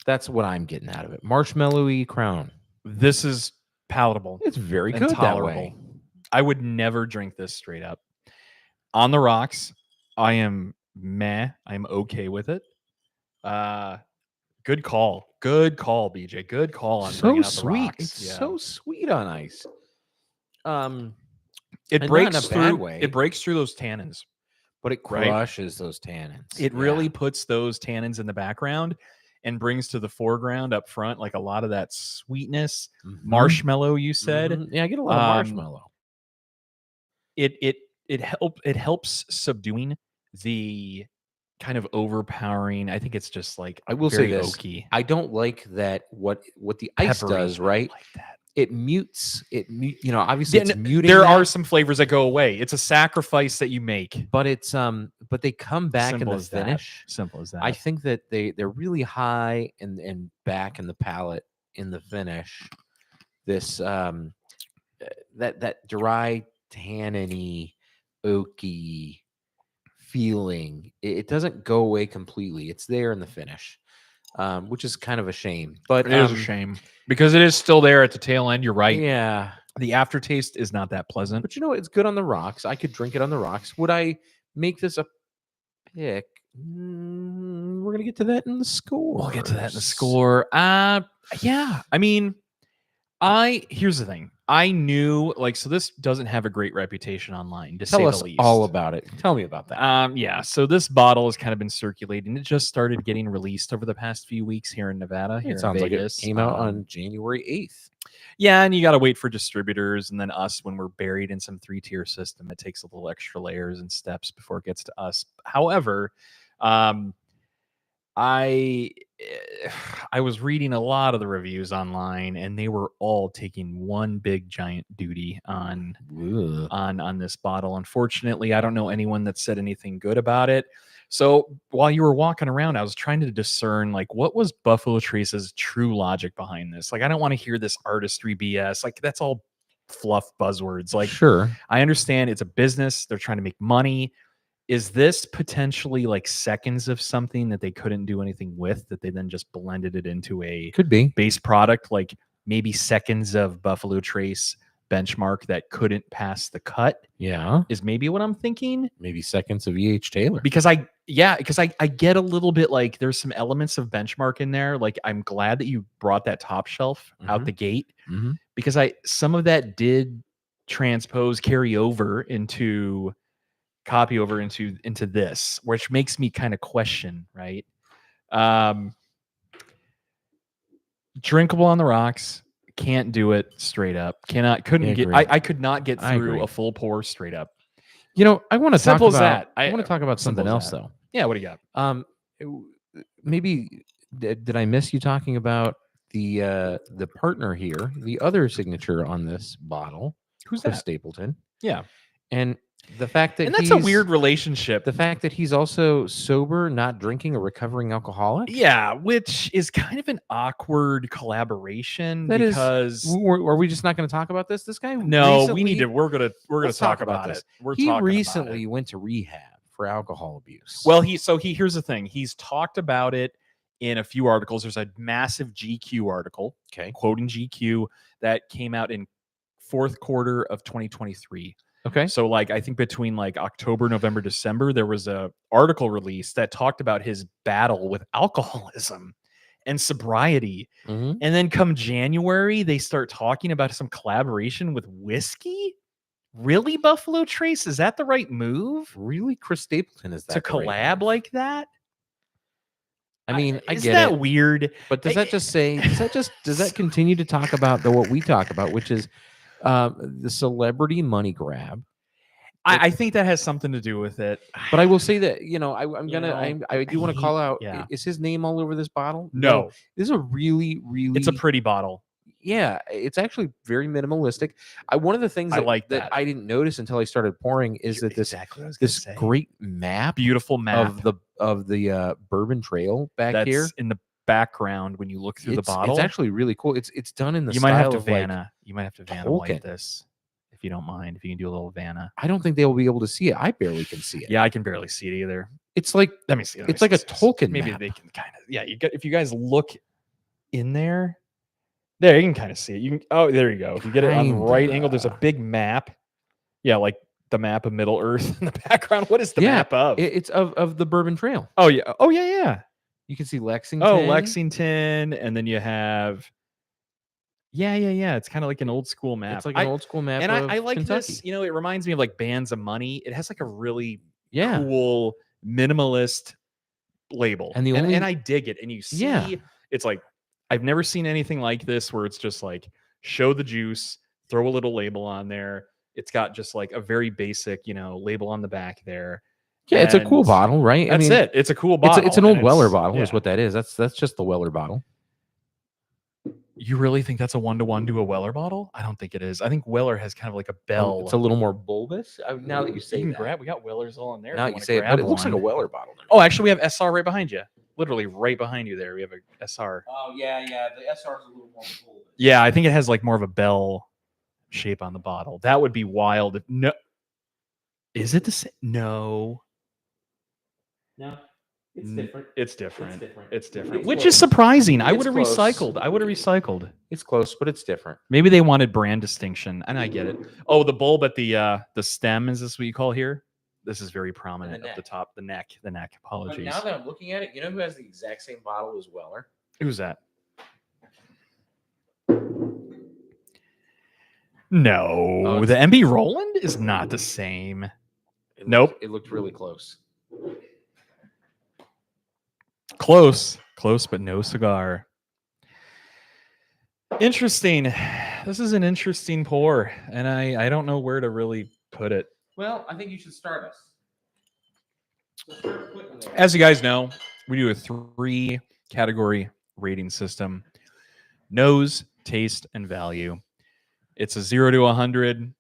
That's what I'm getting out of it. Marshmallowy Crown. This is palatable. It's very and good that tolerable. way. I would never drink this straight up. On the rocks, I am meh. I'm okay with it. Good call. Good call, BJ. Good call on So bringing out the sweet. rocks. It's Yeah. so sweet on ice. It and not in breaks a bad through. way. It breaks through those tannins. But it Right? crushes those tannins. It Yeah. really puts those tannins in the background and brings to the foreground up front, like a lot of that sweetness, Mhm. marshmallow. You said Mhm. Yeah, I get a lot of marshmallow. it helps subduing the kind of overpowering. I think it's just like I will very say this. oaky. I don't like that what the ice Peppery. does, right? I like that. It mutes obviously it's Yeah, muting there that, are some flavors that go away. It's a sacrifice that you make. but it's but they come back Simple in the as that. finish. Simple as that. I think that they're really high and back in the palate in the finish. This that dry tanniny oaky feeling, it doesn't go away completely. It's there in the finish, which is kind of a shame. But it is a shame because it is still there at the tail end. You're right. Yeah, The aftertaste is not that pleasant. but it's good on the rocks. I could drink it on the rocks. Would I make this a pick? We're gonna get to that in the score. We'll get to that in the score. Yeah. I mean, here's the thing. I knew so this doesn't have a great reputation online, to say Tell us the least. all about it. Tell me about that. Yeah. So this bottle has kind of been circulating. It just started getting released over the past few weeks here in Nevada. Here It sounds in like it Vegas. came out on January 8th. Yeah, and you got to wait for distributors, and then us when we're buried in some 3-tier system. It takes a little extra layers and steps before it gets to us. However, I was reading a lot of the reviews online, and they were all taking one big giant duty on this bottle. Unfortunately, I don't know anyone that said anything good about it. So while you were walking around, I was trying to discern what was Buffalo Trace's true logic behind this. I don't want to hear this artistry BS. That's all fluff buzzwords. Sure. I understand it's a business. They're trying to make money. Is this potentially seconds of something that they couldn't do anything with, that they then just blended it into a Could be. base product, maybe seconds of Buffalo Trace benchmark that couldn't pass the cut? Yeah. Is maybe what I'm thinking. Maybe seconds of E.H. Taylor. Because I get a little bit there's some elements of benchmark in there. I'm glad that you brought that top shelf out Mhm. the gate, Mm-hmm. because some of that did carry over into this, which makes me kind of question, right? Drinkable on the rocks, can't do it straight up. I could not get I through agree. a full pour straight up. I want to talk Simple as about that. I want to talk about something simple as else that. though. Yeah, what do you got? Maybe did I miss you talking about the partner here, the other signature on this bottle, Who's Chris that? Stapleton? Yeah. And The fact that And that's a he's- weird relationship. The fact that he's also sober, not drinking, a recovering alcoholic. Yeah, which is kind of an awkward collaboration That is- because Are we just not going to talk about this? This guy. no, we need to. We're gonna Let's talk talk about about this. it. We're He talking about recently it. went to rehab for alcohol abuse. Well, here's the thing. He's talked about it in a few articles. There's a massive GQ article, okay, quoting GQ, that came out in fourth quarter of 2023. okay. So like I think between like October, November, December, there was a article released that talked about his battle with alcoholism and sobriety. Mhm. And then come January, they start talking about some collaboration with whiskey. Really, Buffalo Trace? Is that the right move? Really, Chris Stapleton is that To the right collab move? like that? I mean, I Isn't get that it, weird? but does that just say? Does that continue to talk about what we talk about, which is the celebrity money grab? I think that has something to do with it. But I will say that I'm You gonna know, I do want to call out. yeah. Is his name all over this bottle? No, This is a really, really. it's a pretty bottle. Yeah, it's actually very minimalistic. One of the things I like that. I didn't notice until I started pouring is that Exactly what I was gonna this say. great map Beautiful map of the Bourbon Trail back that's here. in the background when you look through the bottle. It's actually really cool. It's done in the you style might have to of like, Vanna. You might have to Vanna Tolkien. light this if you don't mind. If you can do a little Vanna. I don't think they'll be able to see it. I barely can see it. Yeah, I can barely see it either. It's like Let me see. It's like a Tolkien Maybe map. they can kind of. Yeah, if you guys look in there, you can kind of see it. You can. Oh, there you go. If you get it on the right angle, there's a Kinda. big map. Yeah, like the map of Middle Earth in the background. What is the Yeah, map of? it's of the Bourbon Trail. Oh yeah. Oh yeah. You can see Lexington. Oh, Lexington, and then you have. Yeah. It's kind of like an old school map. It's like an old school map. and of I like Kentucky. this. It reminds me of like Bands of Money. It has like a really Yeah. cool minimalist label, And the only- and I dig it. And you see, Yeah. it's like I've never seen anything like this where it's just like show the juice, throw a little label on there. It's got just like a very basic, label on the back there. Yeah, it's a cool And bottle, right? That's it. It's a cool bottle. It's an old and Weller bottle, is yeah. what that is. That's just the Weller bottle. You really think that's a 1-to-1 to a Weller bottle? I don't think it is. I think Weller has kind of like a bell. It's a little more bulbous. Now that you say can that, grab. We got Wellers all in there. now if you wanna say it, grab but it looks like a one. Weller bottle. Oh, actually, we have SR right behind you. Literally right behind you there. We have a SR. Oh yeah. The SR is a little more bulbous. Yeah, I think it has like more of a bell shape on the bottle. That would be wild. No, is it the same? No, No, it's N- different. it's different. It's different, It's which close. is surprising. I It's would have close. recycled. I would have recycled. It's close, but it's different. Maybe they wanted brand distinction, and I get it. Oh, the bulb at the stem, is this what you call here? This is very prominent at the neck. top. The neck. But Apologies. now that I'm looking at it, you know who has the exact same bottle as Weller? Who's that? No, Oh, the MB Roland is not the same. Nope. It looked really close. Close, but no cigar. Interesting. This is an interesting pour, and I don't know where to really put it. Well, I think you should start us. As you guys know, we do a 3-category rating system: nose, taste, and value. It's a 0 to 100,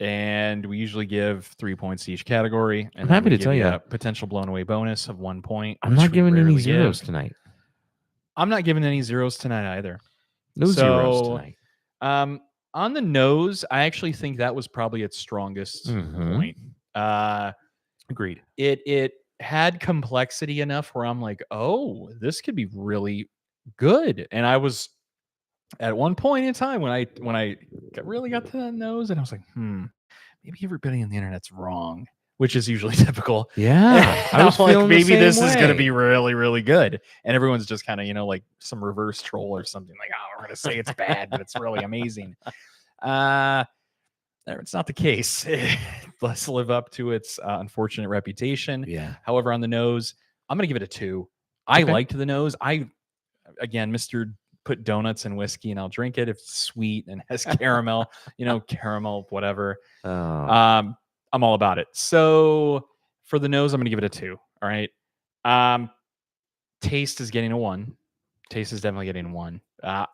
and we usually give 3 points to each category. And I'm then happy we to give tell you. a potential blown away bonus of 1 point. I'm which not we giving any rarely zeros give. tonight. I'm not giving any zeros tonight either. No zeros So, tonight. On the nose, I actually think that was probably its strongest Mhm. point. Agreed. It had complexity enough where I'm like, oh, this could be really good. And I was at one point in time when I really got to the nose, and I was like, maybe everybody on the internet's wrong, which is usually typical. Yeah, I was like, feeling the maybe same this is going to way. be really, really good. And everyone's just kind of, like some reverse troll or something like, oh, we're going to say it's bad, but it's really amazing. It's not the case. Let's live up to its unfortunate reputation. Yeah. However, on the nose, I'm going to give it a 2. I Okay. liked the nose. Again, Mr. Put donuts and whiskey and I'll drink it if it's sweet and has caramel, caramel, whatever. Oh. I'm all about it. So for the nose, I'm going to give it a 2. All right. Taste is getting a 1. Taste is definitely getting a 1. I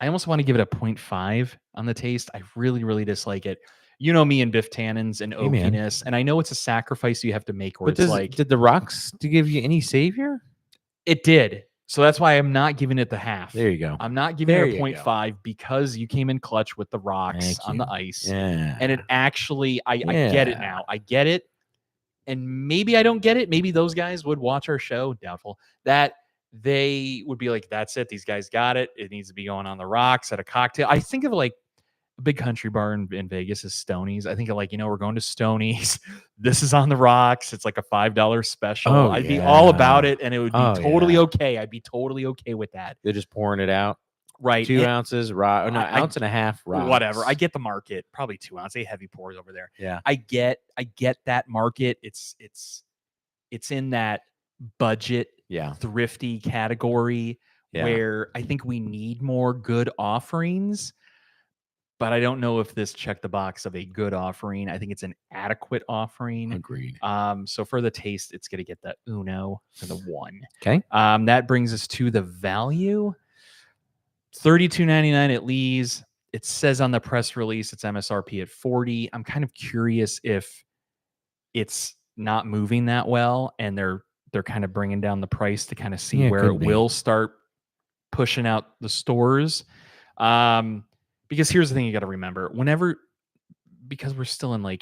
almost want to give it a 0.5 on the taste. I really, really dislike it. you know me and Biff tannins and Hey, man. oakiness, and I know it's a sacrifice you have to make. Where But it's like did the rocks to give you any savior? it did, so that's why I'm not giving it the half. There you go. I'm not giving There it a you go. 0.5 because you came in clutch with the rocks Thank on the you. ice, Yeah. and it actually I get it Yeah. now. I get it, and maybe I don't get it. Maybe those guys would watch our show. Doubtful that they would be like, "That's it. These guys got it. It needs to be going on the rocks at a cocktail." I think of like a big country bar in Vegas is Stoney's. I think of like, we're going to Stoney's. This is on the rocks. It's like a $5 special. Oh, I'd be all about yeah. it, and it would be Oh, totally yeah. okay. I'd be totally okay with that. They're just pouring it out. Right. 2 ounces rock. No, I- ounce and a half rocks. Whatever. I get the market. Probably 2 ounce. They heavy pours over there. Yeah. I get that market. It's in that budget Yeah. thrifty category Yeah. where I think we need more good offerings. But I don't know if this checked the box of a good offering. I think it's an adequate offering. Agreed. So for the taste, it's going to get the Uno for the 1. Okay. That brings us to the value. $32.99 at Lee's. It says on the press release it's MSRP at $40. I'm kind of curious if it's not moving that well, and they're kind of bringing down the price to kind of see Yeah, where could it be. will start pushing out the stores. Because here's the thing you got to remember: because we're still in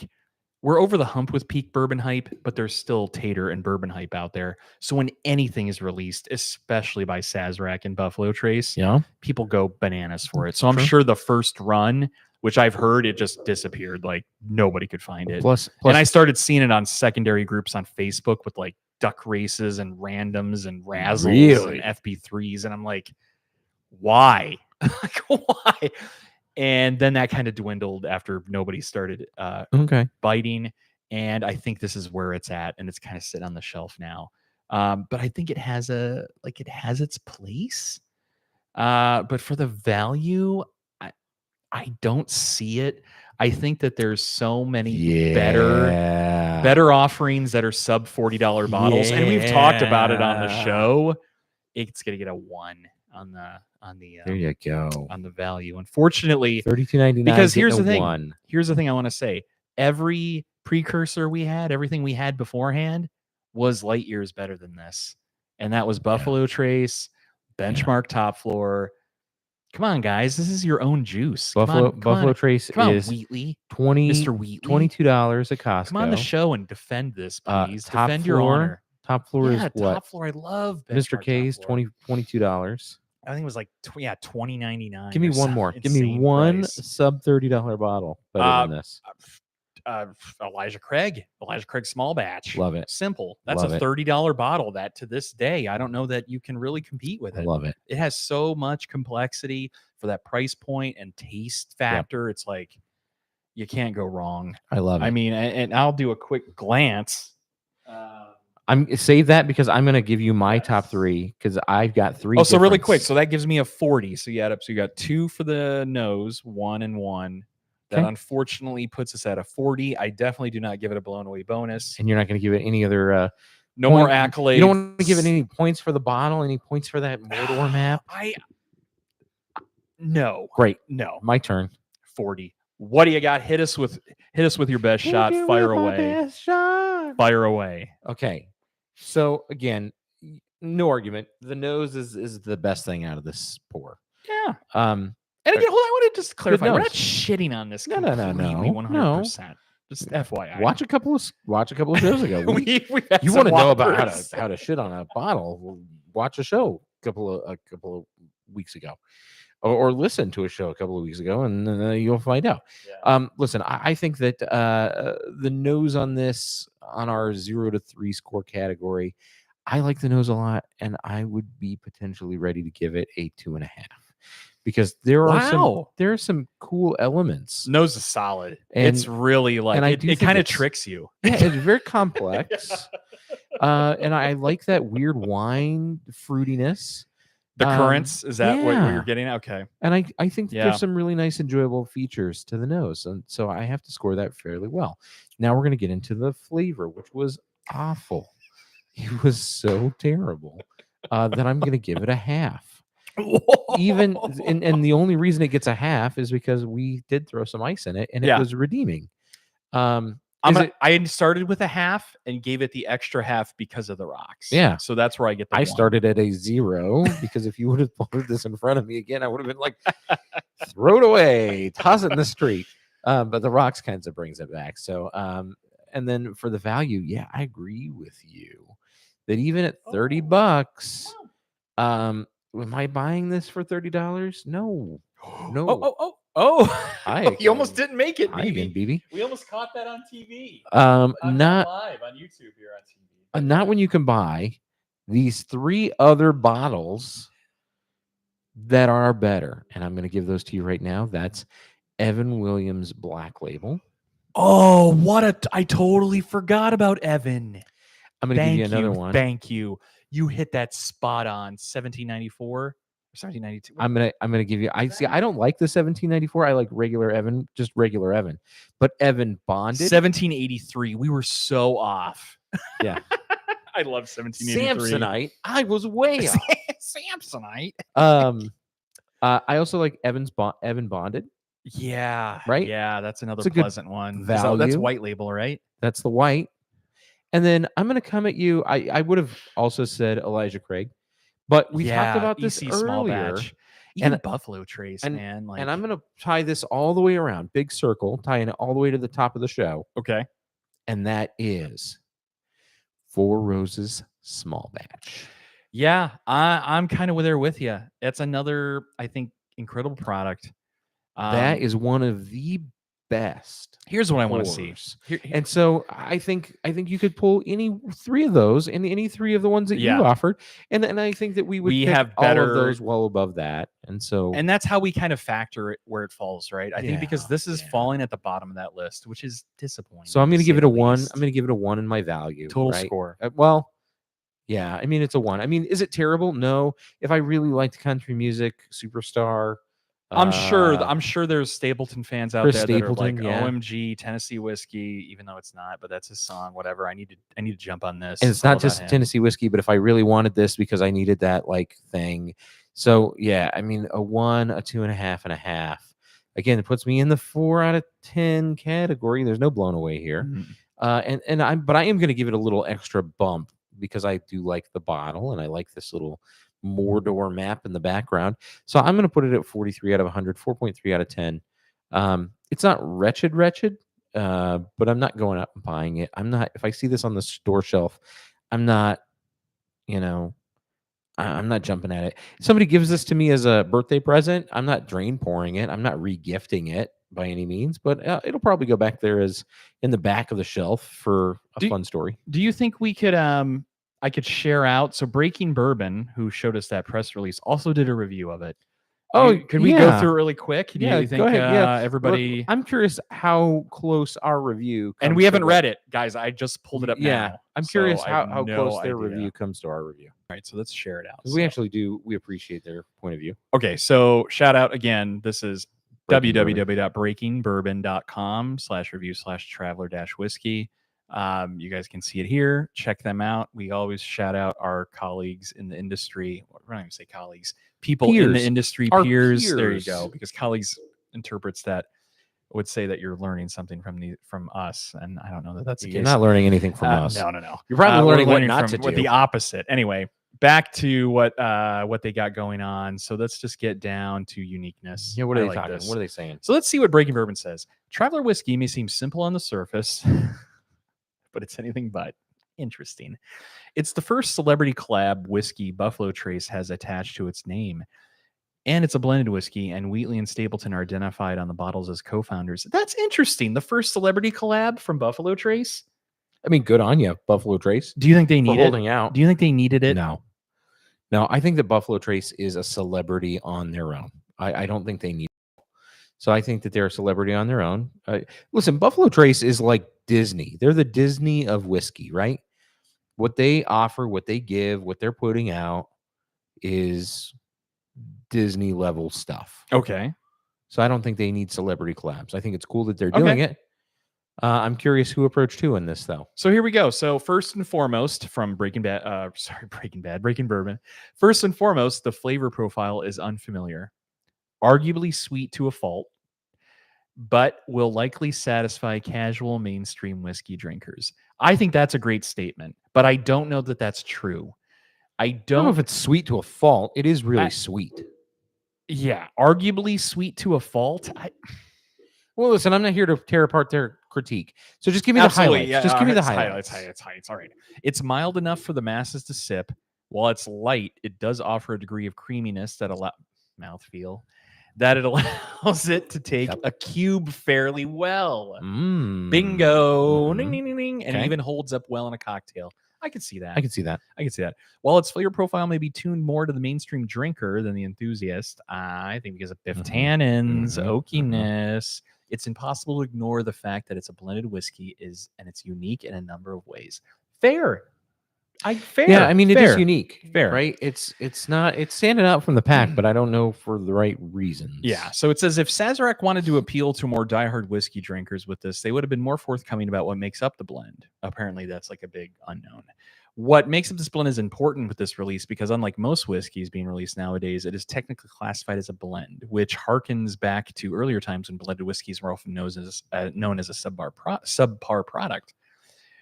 we're over the hump with peak bourbon hype, but there's still tater and bourbon hype out there. So when anything is released, especially by Sazerac and Buffalo Trace, Yeah. people go bananas for it. So I'm True. sure the first run, which I've heard, it just disappeared. Like nobody could find it. Plus, And I started seeing it on secondary groups on Facebook with like duck races and randoms and razzles Really? and FP3s. And I'm like, why? Like, why? And then that kind of dwindled after nobody started okay. biting. And I think this is where it's at. And it's kind of sitting on the shelf now. But I think it has its place. But for the value, I don't see it. I think that there's so many better offerings that are sub $40 bottles, and we've talked about it on the show. It's gonna get a 1 on the There you go. on the value. Unfortunately, $32.99. because here's the thing. 1. Here's the thing I want to say. Every precursor we had, everything we had beforehand, was light years better than this, and that was Buffalo Trace, Benchmark Top Floor. Come on, guys. This is your own juice. Buffalo Trace is Wheatley, $20, Mr. Wheatley. $22 at Costco. Come on the show and defend this, please. Top Defend floor, your honor. Top floor is Top what? Floor. I love Mr. Benchmark K's Top Floor. $22. I think it was like $20.99. Give me one more. Give me one sub $30 bottle better than this. Elijah Craig small batch. Love it. Simple. That's Love a it. $30 bottle that to this day, I don't know that you can really compete with I it. love it. It has so much complexity for that price point and taste factor. It's like you can't go wrong. I love it. I mean, and I'll do a quick glance. I'm save that because I'm gonna give you my top 3 because I've got 3. Oh, so really quick. difference. So that gives me a 40. So you add up. So you got 2 for the nose, 1 and 1. That Okay. unfortunately puts us at a 40. I definitely do not give it a blown away bonus. and you're not gonna give it any other. No more point- accolades. You don't want to give it any points for the bottle, any points for that Mordor map. No. Great. No. My turn. 40. What do you got? Hit us with your best shot. Fire away. Fire away. Okay. So again, no argument. The nose is the best thing out of this pour. Yeah. Um, And again, hold on. I want to just clarify. We're nose. not shitting on this. No, no, no, completely, no, 100%. Just FYI. watch a couple of shows ago. We've had You some want to know about whoppers. how to shit on a bottle? Well, watch a show a couple of weeks ago, or listen to a show a couple of weeks ago, and you'll find out. Yeah. Listen, I think that the nose on this, on our 0 to 3 score category, I like the nose a lot, and I would be potentially ready to give it a 2.5 because there are some cool elements. Nose is solid. And- It's really like and I it do think kind of it's- tricks you. Yeah, it's very complex. And I like that weird wine fruitiness. The currents, is that what yeah. you're getting at? Okay. And I think that Yeah. there's some really nice, enjoyable features to the nose. And so I have to score that fairly well. Now we're going to get into the flavor, which was awful. It was so terrible that I'm going to give it a half. Even and the only reason it gets a half is because we did throw some ice in it and it Yeah. was redeeming. Is it? I started with a half and gave it the extra half because of the rocks. Yeah. So that's where I get the I one. started at a 0 because if you would have put this in front of me again, I would have been like, throw it away, toss it in the street. But the rocks kinds of brings it back. So, and then for the value, yeah, I agree with you that even at $30, am I buying this for $30? No, no. Hi You almost again. didn't make it, Hi again, BB. BB. We almost caught that on TV. Not live on YouTube here on TV. not when you can buy these 3 other bottles that are better, and I'm going to give those to you right now. That's Evan Williams Black Label. Oh, I totally forgot about Evan. I'm going to give you another one. Thank you. You hit that spot on. 1794 or 1792. I'm gonna give you. I don't like the 1794. I like regular Evan, just regular Evan. But Evan bonded 1783. We were so off. Yeah. I love 1783. Samsonite. I was way off. Samsonite. I also like Evan bonded. Yeah. Right? Yeah, that's another It's a good pleasant one. That's value. white label, right? That's the white. And then I'm gonna come at you. I would have also said Elijah Craig, but we talked about this EC small earlier. batch. Even And- Buffalo Trace, and- man. Like, And I'm gonna tie this all the way around, big circle, tying it all the way to the top of the show, okay. and that is Four Roses small batch. Yeah, I'm kind of there with you. It's another, I think, incredible product. That is one of the best. Here's what I want to see. fours. And so I think you could pull any 3 of those and any 3 of the ones that Yeah. you offered, and I think that we would We pick have all of better- those well above that. And so And that's how we kind of factor it where it falls, right? I think because Yeah, this is yeah. falling at the bottom of that list, which is disappointing. I'm going to say give it the a 1. least. I'm going to give it a 1 in my value. Total right? score. Well, yeah, I mean it's a 1. I mean, is it terrible? No. If I really liked country music, Superstar, I'm sure there's Stapleton fans out Chris there that are like, Stapleton, yeah. OMG, Tennessee whiskey, even though it's not, but that's his song, whatever. I need to jump on this. and it's all not about just him. Tennessee whiskey, but if I really wanted this because I needed that like thing. So yeah, I mean a 1, a 2.5, and a half. Again, it puts me in the 4 out of 10 category. There's no blown away here. Mhm. But I am going to give it a little extra bump because I do like the bottle and I like this little Mordor map in the background. So I'm going to put it at 43 out of 100, 4.3 out of 10. It's not wretched, but I'm not going out and buying it. I'm not. If I see this on the store shelf, I'm not. I'm not jumping at it. Somebody gives this to me as a birthday present. I'm not drain pouring it. I'm not regifting it by any means, but it'll probably go back there as in the back of the shelf for a fun story. Do you think we could I could share out? So Breaking Bourbon, who showed us that press release, also did a review of it. Could we go yeah. through it really quick? Do Yeah, you think go ahead. Yeah. everybody? I'm curious how close our review comes And we to haven't what- read it, guys. I just pulled it up Yeah, now. I'm so curious I have how no close their idea. review comes to our review. All right, so let's share it out. 'Cause we actually do. We appreciate their point of view. Okay, so shout out again. This is Breaking Bourbon. www.breakingbourbon.com/review/traveler-whiskey. You guys can see it here. Check them out. We always shout out our colleagues in the industry. We're not even say colleagues, people in the Peers. industry, Our peers. There you peers. go. Because colleagues interprets that, would say that you're learning something from us, and I don't know that that's the You're case. not learning anything from us. No. You're probably We're learning what not from to do. the opposite. Anyway, back to what they got going on. So let's just get down to uniqueness. Yeah, what are I they like talking? this. What are they saying? So let's see what Breaking Bourbon says. Traveler whiskey may seem simple on the surface, but it's anything but interesting. It's the first celebrity collab whiskey Buffalo Trace has attached to its name. And it's a blended whiskey, and Wheatley and Stapleton are identified on the bottles as co-founders. That's interesting. The first celebrity collab from Buffalo Trace. I mean, good on you, Buffalo Trace, Do you think they for need it? holding out. Do you think they needed it? No, I think that Buffalo Trace is a celebrity on their own. I don't think they need it. So I think that they're a celebrity on their own. Listen, Buffalo Trace is like Disney. They're the Disney of whiskey, right? What they offer, what they give, what they're putting out is Disney level stuff. Okay. So I don't think they need celebrity collabs. I think it's cool that they're doing it. I'm curious who approached who in this, though. So here we go. So first and foremost, from Breaking Bourbon. First and foremost, the flavor profile is unfamiliar, arguably sweet to a fault, but will likely satisfy casual mainstream whiskey drinkers. I think that's a great statement, but I don't know that that's true. I I don't know if don't. it's sweet to a fault. It is really I- sweet. Yeah, arguably sweet to a fault. Well, listen, I'm not here to tear apart their critique. So just give me the highlights. Just give me the highlights. Highlights. It's mild enough for the masses to sip. While it's light, it does offer a degree of creaminess that mouthfeel that it allows it to take Yep. a cube fairly well. Mm. Bingo. Mhm. Ding, ding, ding, ding. And it Okay. even holds up well in a cocktail. I can see that. I can see that. I can see that. While its flavor profile may be tuned more to the mainstream drinker than the enthusiast, I think because of biff Mhm. tannins, Mhm. oakiness, it's impossible to ignore the fact that it's a blended whiskey and it's unique in a number of ways. Fair. Fair. Yeah, I mean it is fair. unique, Fair. right? It's standing out from the pack, but I don't know for the right reasons. Yeah. So it says if Sazerac wanted to appeal to more diehard whiskey drinkers with this, they would have been more forthcoming about what makes up the blend. Apparently, that's like a big unknown. What makes up this blend is important with this release because, unlike most whiskeys being released nowadays, it is technically classified as a blend, which harkens back to earlier times when blended whiskeys were often known as a subpar product.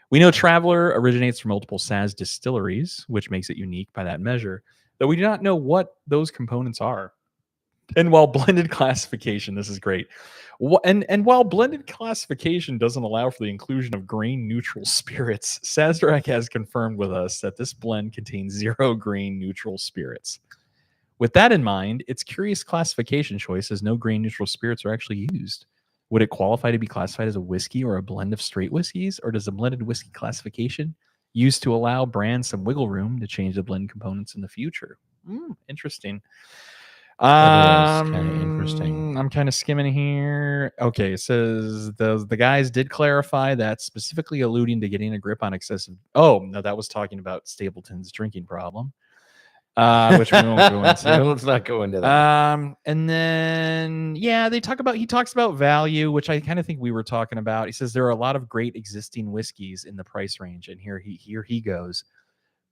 We know Traveler originates from multiple Saz distilleries, which makes it unique by that measure, though we do not know what those components are. And while blended classification, this is great. And while blended classification doesn't allow for the inclusion of grain neutral spirits, Sazerac has confirmed with us that this blend contains 0 grain neutral spirits. With that in mind, its curious classification choice as no grain neutral spirits are actually used. Would it qualify to be classified as a whiskey or a blend of straight whiskeys, or does the blended whiskey classification used to allow brands some wiggle room to change the blend components in the future? Interesting. That is kinda interesting. I'm kind of skimming here. Okay, it says the guys did clarify that, specifically alluding to getting a grip on excessive. Oh no, that was talking about Stapleton's drinking problem, which we won't go into. Let's not go into that. And then yeah, he talks about value, which I kind of think we were talking about. He says there are a lot of great existing whiskeys in the price range, and here he goes.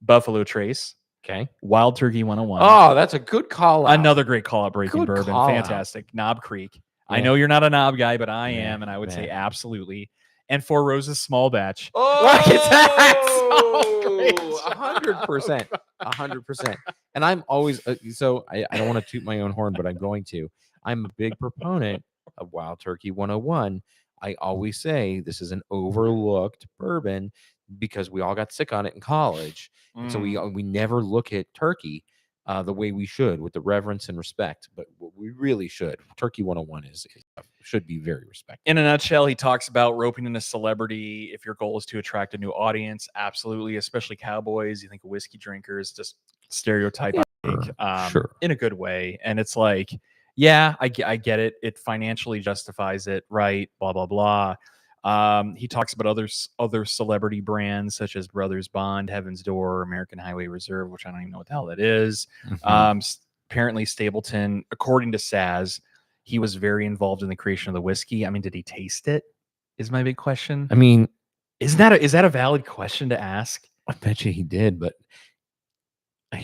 Buffalo Trace, Okay. Wild Turkey 101. Oh, that's a good call out. Another great call out, Breaking Good Bourbon. call out. Fantastic. Knob Creek. I Yeah. know you're not a knob guy, but I Yeah, am, and I would say man. absolutely. And Four Roses Small Batch. Oh, Rocket Attacks! Oh, great job. 100%. 100%. And I'm always so I don't want to toot my own horn, but I'm going to. I'm a big proponent of Wild Turkey 101. I always say this is an overlooked bourbon because we all got sick on it in college. And so we never look at turkey the way we should, with the reverence and respect, but we really should. Turkey 101 should be very respected. In a nutshell, he talks about roping in a celebrity if your goal is to attract a new audience. Absolutely, especially cowboys. You think of whiskey drinkers, just stereotype Sure. in a good way. And it's like, yeah, I get it. It financially justifies it, right? Blah blah blah. He talks about other celebrity brands such as Brothers Bond, Heaven's Door, American Highway Reserve, which I don't even know what the hell that is. Apparently Stapleton, according to Saz, he was very involved in the creation of the whiskey. I mean, did he taste it? Is my big question. I mean, Is that a valid question to ask? I bet you he did, but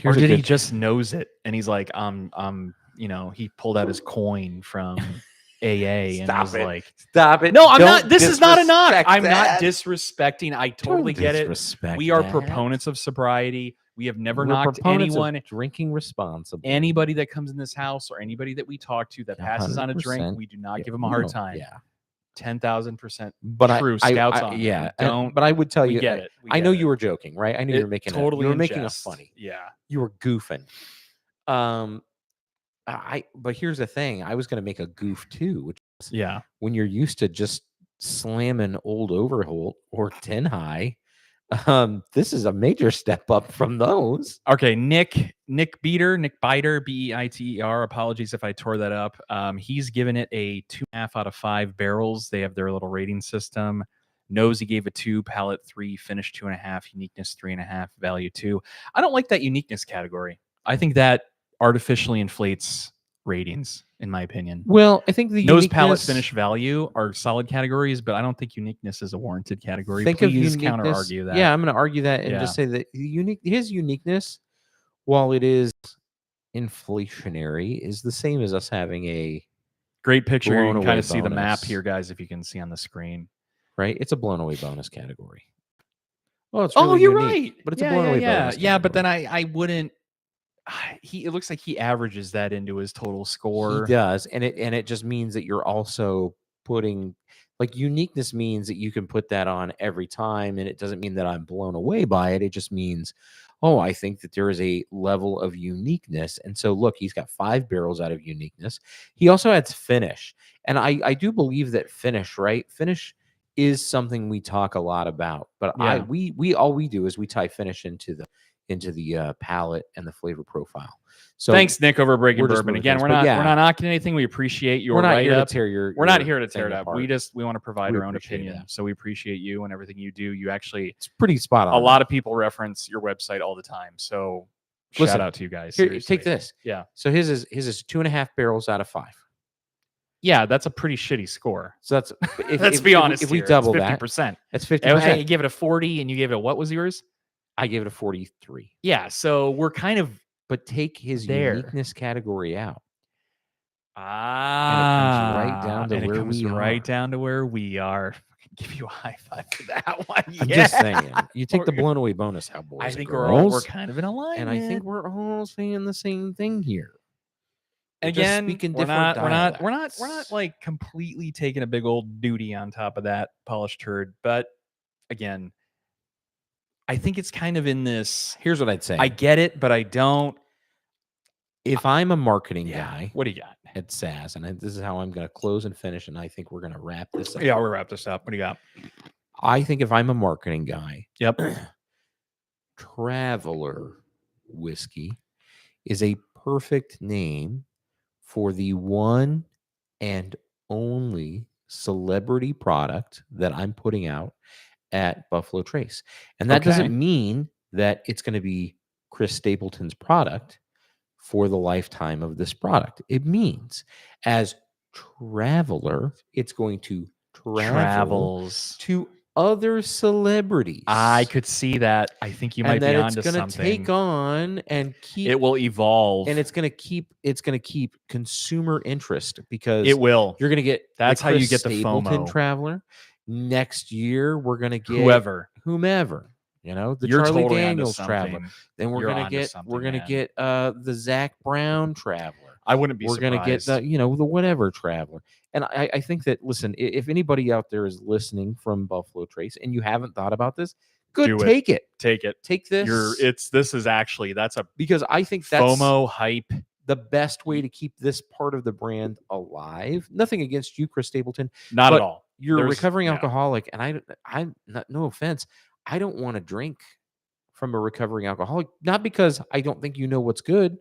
Or did he just knows it and he's like, he pulled out his coin from AA and Stop was it. like, Stop it? no, I'm Don't not. This is not a knock. disrespect I'm not that. disrespecting. I totally Don't get it. disrespect We are that. proponents of sobriety. We have never We're knocked proponents of anyone. drinking responsibly. Anybody that comes in this house or anybody that we talk to that passes on a drink, 100%. we do not Yeah, give them a hard no, time. Yeah, 10,000% but true. I, Scouts I, on. yeah, Don't. but I would tell We you, get it. We I get know it. you were joking, right? I knew you were making totally you were in making jest. a funny. Yeah. You were goofing. But here's the thing. I was going to make a goof too, which is Yeah. when you're used to just slamming Old Overholt or 10 High. This is a major step up from those. Okay, Nick Biter, Beiter. Apologies if I tore that up. He's given it a 2.5 out of 5 barrels. They have their little rating system. Nosy gave it 2, palate 3, finish 2.5, uniqueness 3.5, value 2. I don't like that uniqueness category. I think that artificially inflates ratings, in my opinion. Well, I think the Nose, palate, uniqueness- finish, value are solid categories, but I don't think uniqueness is a warranted category. Think of Please uniqueness. counter argue that. Yeah, I'm going to argue that and Yeah. just say that his uniqueness, while it is inflationary, is the same as us having a Great picture. You blown can kind away of see the map bonus. here, guys, if you can see on the screen. right. It's a blown away bonus category. Well, it's Oh, really you're unique, right. but it's a Yeah, blown yeah, away yeah. bonus. Yeah, but category. then I wouldn't. It looks like he averages that into his total score. He does, and it just means that you're also putting, like, uniqueness means that you can put that on every time, and it doesn't mean that I'm blown away by it. It just means, oh, I think that there is a level of uniqueness. And so look, he's got 5 barrels out of uniqueness. He also adds finish, and I do believe that finish, right? Finish is something we talk a lot about, but Yeah. we all we do is we tie finish into the palate and the flavor profile. So Thanks, Nick, over Breaking we're just Bourbon. moving Again, things, we're but not yeah. we're not knocking anything. We appreciate your we're not here to write-up. tear your. We're not your here to tear thing it up. apart. We want to provide We our own appreciate opinion. that. So we appreciate you and everything you do. You actually It's pretty spot on. a lot of people reference your website all the time. So Listen, shout out to you guys. Here, Seriously. take this. Yeah. So his is 2.5 barrels out of 5. Yeah, that's a pretty shitty score. So that's Let's be honest. If we here. It's double that, 50%. that's Hey, 50%. you gave it a 40 and you gave it a, what was yours? I gave it a 43. Yeah, so we're kind of But take his there. uniqueness category out. right down to and where it comes we right are. down to where we are. Give you a high five for that one. I'm Yeah. just saying. You take the We're- blown away bonus, how boys I and think girls, we're kind of in alignment. and I think we're all saying the same thing here. We're just again speaking we're different not dialects. like completely taking a big old duty on top of that polished turd, but again, I think it's kind of in this. Here's what I'd say. I get it, but I don't. If I'm a marketing Yeah. guy What do you got? at SAS, and this is how I'm going to close and finish, and I think we're going to wrap this up. Yeah, we'll wrap this up. What do you got? I think if I'm a marketing guy, Yep. Traveler whiskey is a perfect name for the one and only celebrity product that I'm putting out at Buffalo Trace. And that Okay. doesn't mean that it's going to be Chris Stapleton's product for the lifetime of this product. It means as Traveler, it's going to travel Travels. to other celebrities. I could see that. I think you might and that be it's onto going to something. take on and keep It will evolve. and it's going to keep consumer interest, because It will. you're going to get That's how you Chris get the Stapleton FOMO. Traveler. Next year we're going to get Whoever. whomever, the You're Charlie totally onto Daniels Traveler. something. Then we're You're going to onto get something, man. the Zach Brown Traveler. I wouldn't be We're surprised. going to get the whatever Traveler. And I think that, listen, if anybody out there is listening from Buffalo Trace and you haven't thought about this, good, Do it. take it. Take it. Take this. This is actually that's a because I think that's FOMO hype. the best way to keep this part of the brand alive. Nothing against you, Chris Stapleton. Not But at all. You're a There's- recovering yeah. alcoholic, and I'm not, no offense, I don't want to drink from a recovering alcoholic. Not because I don't think you know what's good.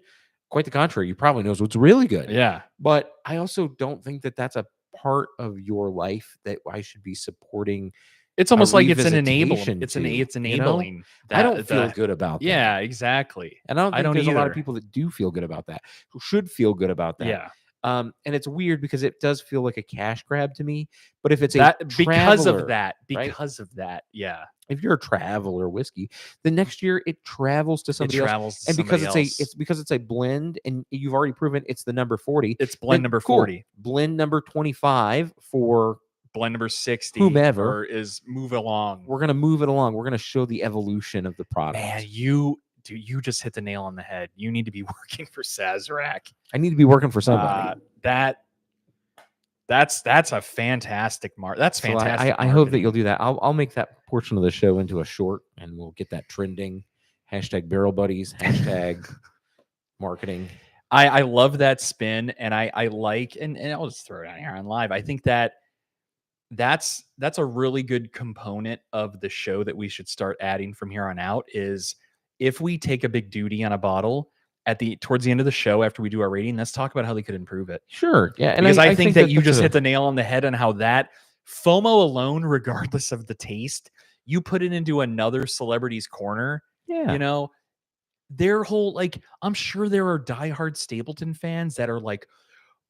Quite the contrary, you probably knows what's really good. Yeah. But I also don't think that that's a part of your life that I should be supporting. It's almost like it's an revisitation enablement. It's to, enabling. I don't feel good about that. Yeah, exactly. And I don't think don't there's a lot either. of people that do feel good about that, who should feel good about that. Yeah. And it's weird because it does feel like a cash grab to me. But if it's Because traveler, of that. right? Because of that. Yeah. If you're a Traveler whiskey, the next year it travels to somebody It else. travels to And because somebody it's because it's a blend, and you've already proven it's the number 40. It's blend then number cool. 40. Blend number 25 for Blend number 60. Whomever. Or is move along. we're gonna move it along. We're gonna show the evolution of the product. Man, you just hit the nail on the head. You need to be working for Sazerac. I need to be working for somebody. That's a fantastic mark. That's So fantastic. I hope that you'll do that. I'll make that portion of the show into a short, and we'll get that trending. Hashtag Barrel Buddies. Hashtag marketing. I love that spin, and I like, and I'll just throw it out here on live. I think that's a really good component of the show that we should start adding from here on out. Is if we take a big duty on a bottle towards the end of the show after we do our rating, let's talk about how they could improve it. Sure. Yeah. And Because I think that you that's just a- hit the nail on the head on how that FOMO alone, regardless of the taste, you put it into another celebrity's corner. Yeah. their whole like, I'm sure there are diehard Stapleton fans that are like,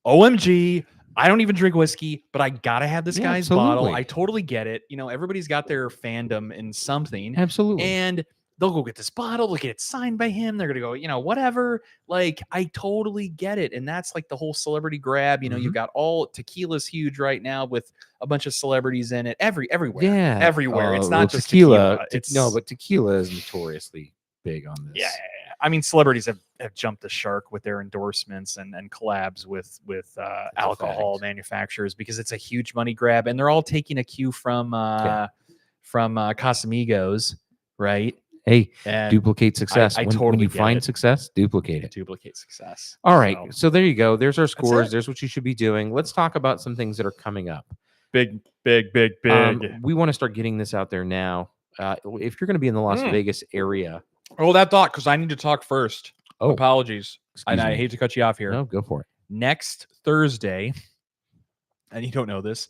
OMG, I don't even drink whiskey, but I gotta have this Yeah, guy's bottle. absolutely. I totally get it. You know, everybody's got their fandom in something, Absolutely. and they'll go get this bottle, they'll get it signed by him. They're gonna go, whatever. Like, I totally get it. And that's like the whole celebrity grab. You know, you've got all tequila's huge right now with a bunch of celebrities in it. Everywhere. Yeah. Everywhere. It's well, not just tequila. It's No, but tequila is notoriously big on this. yeah. I mean, celebrities have jumped the shark with their endorsements and collabs with alcohol fact. manufacturers because it's a huge money grab, and they're all taking a cue from Casamigos, right? Hey, And duplicate success. I when totally you get find it. success, duplicate it. Duplicate success. All right. So, So there you go. There's our scores. it. There's what you should be doing. Let's talk about some things that are coming up. big. We want to start getting this out there now. If you're going to be in the Las Vegas area. Oh, that thought, because I need to talk first. Oh, apologies. And excuse I me. hate to cut you off here. No, go for it. Next Thursday, and you don't know this,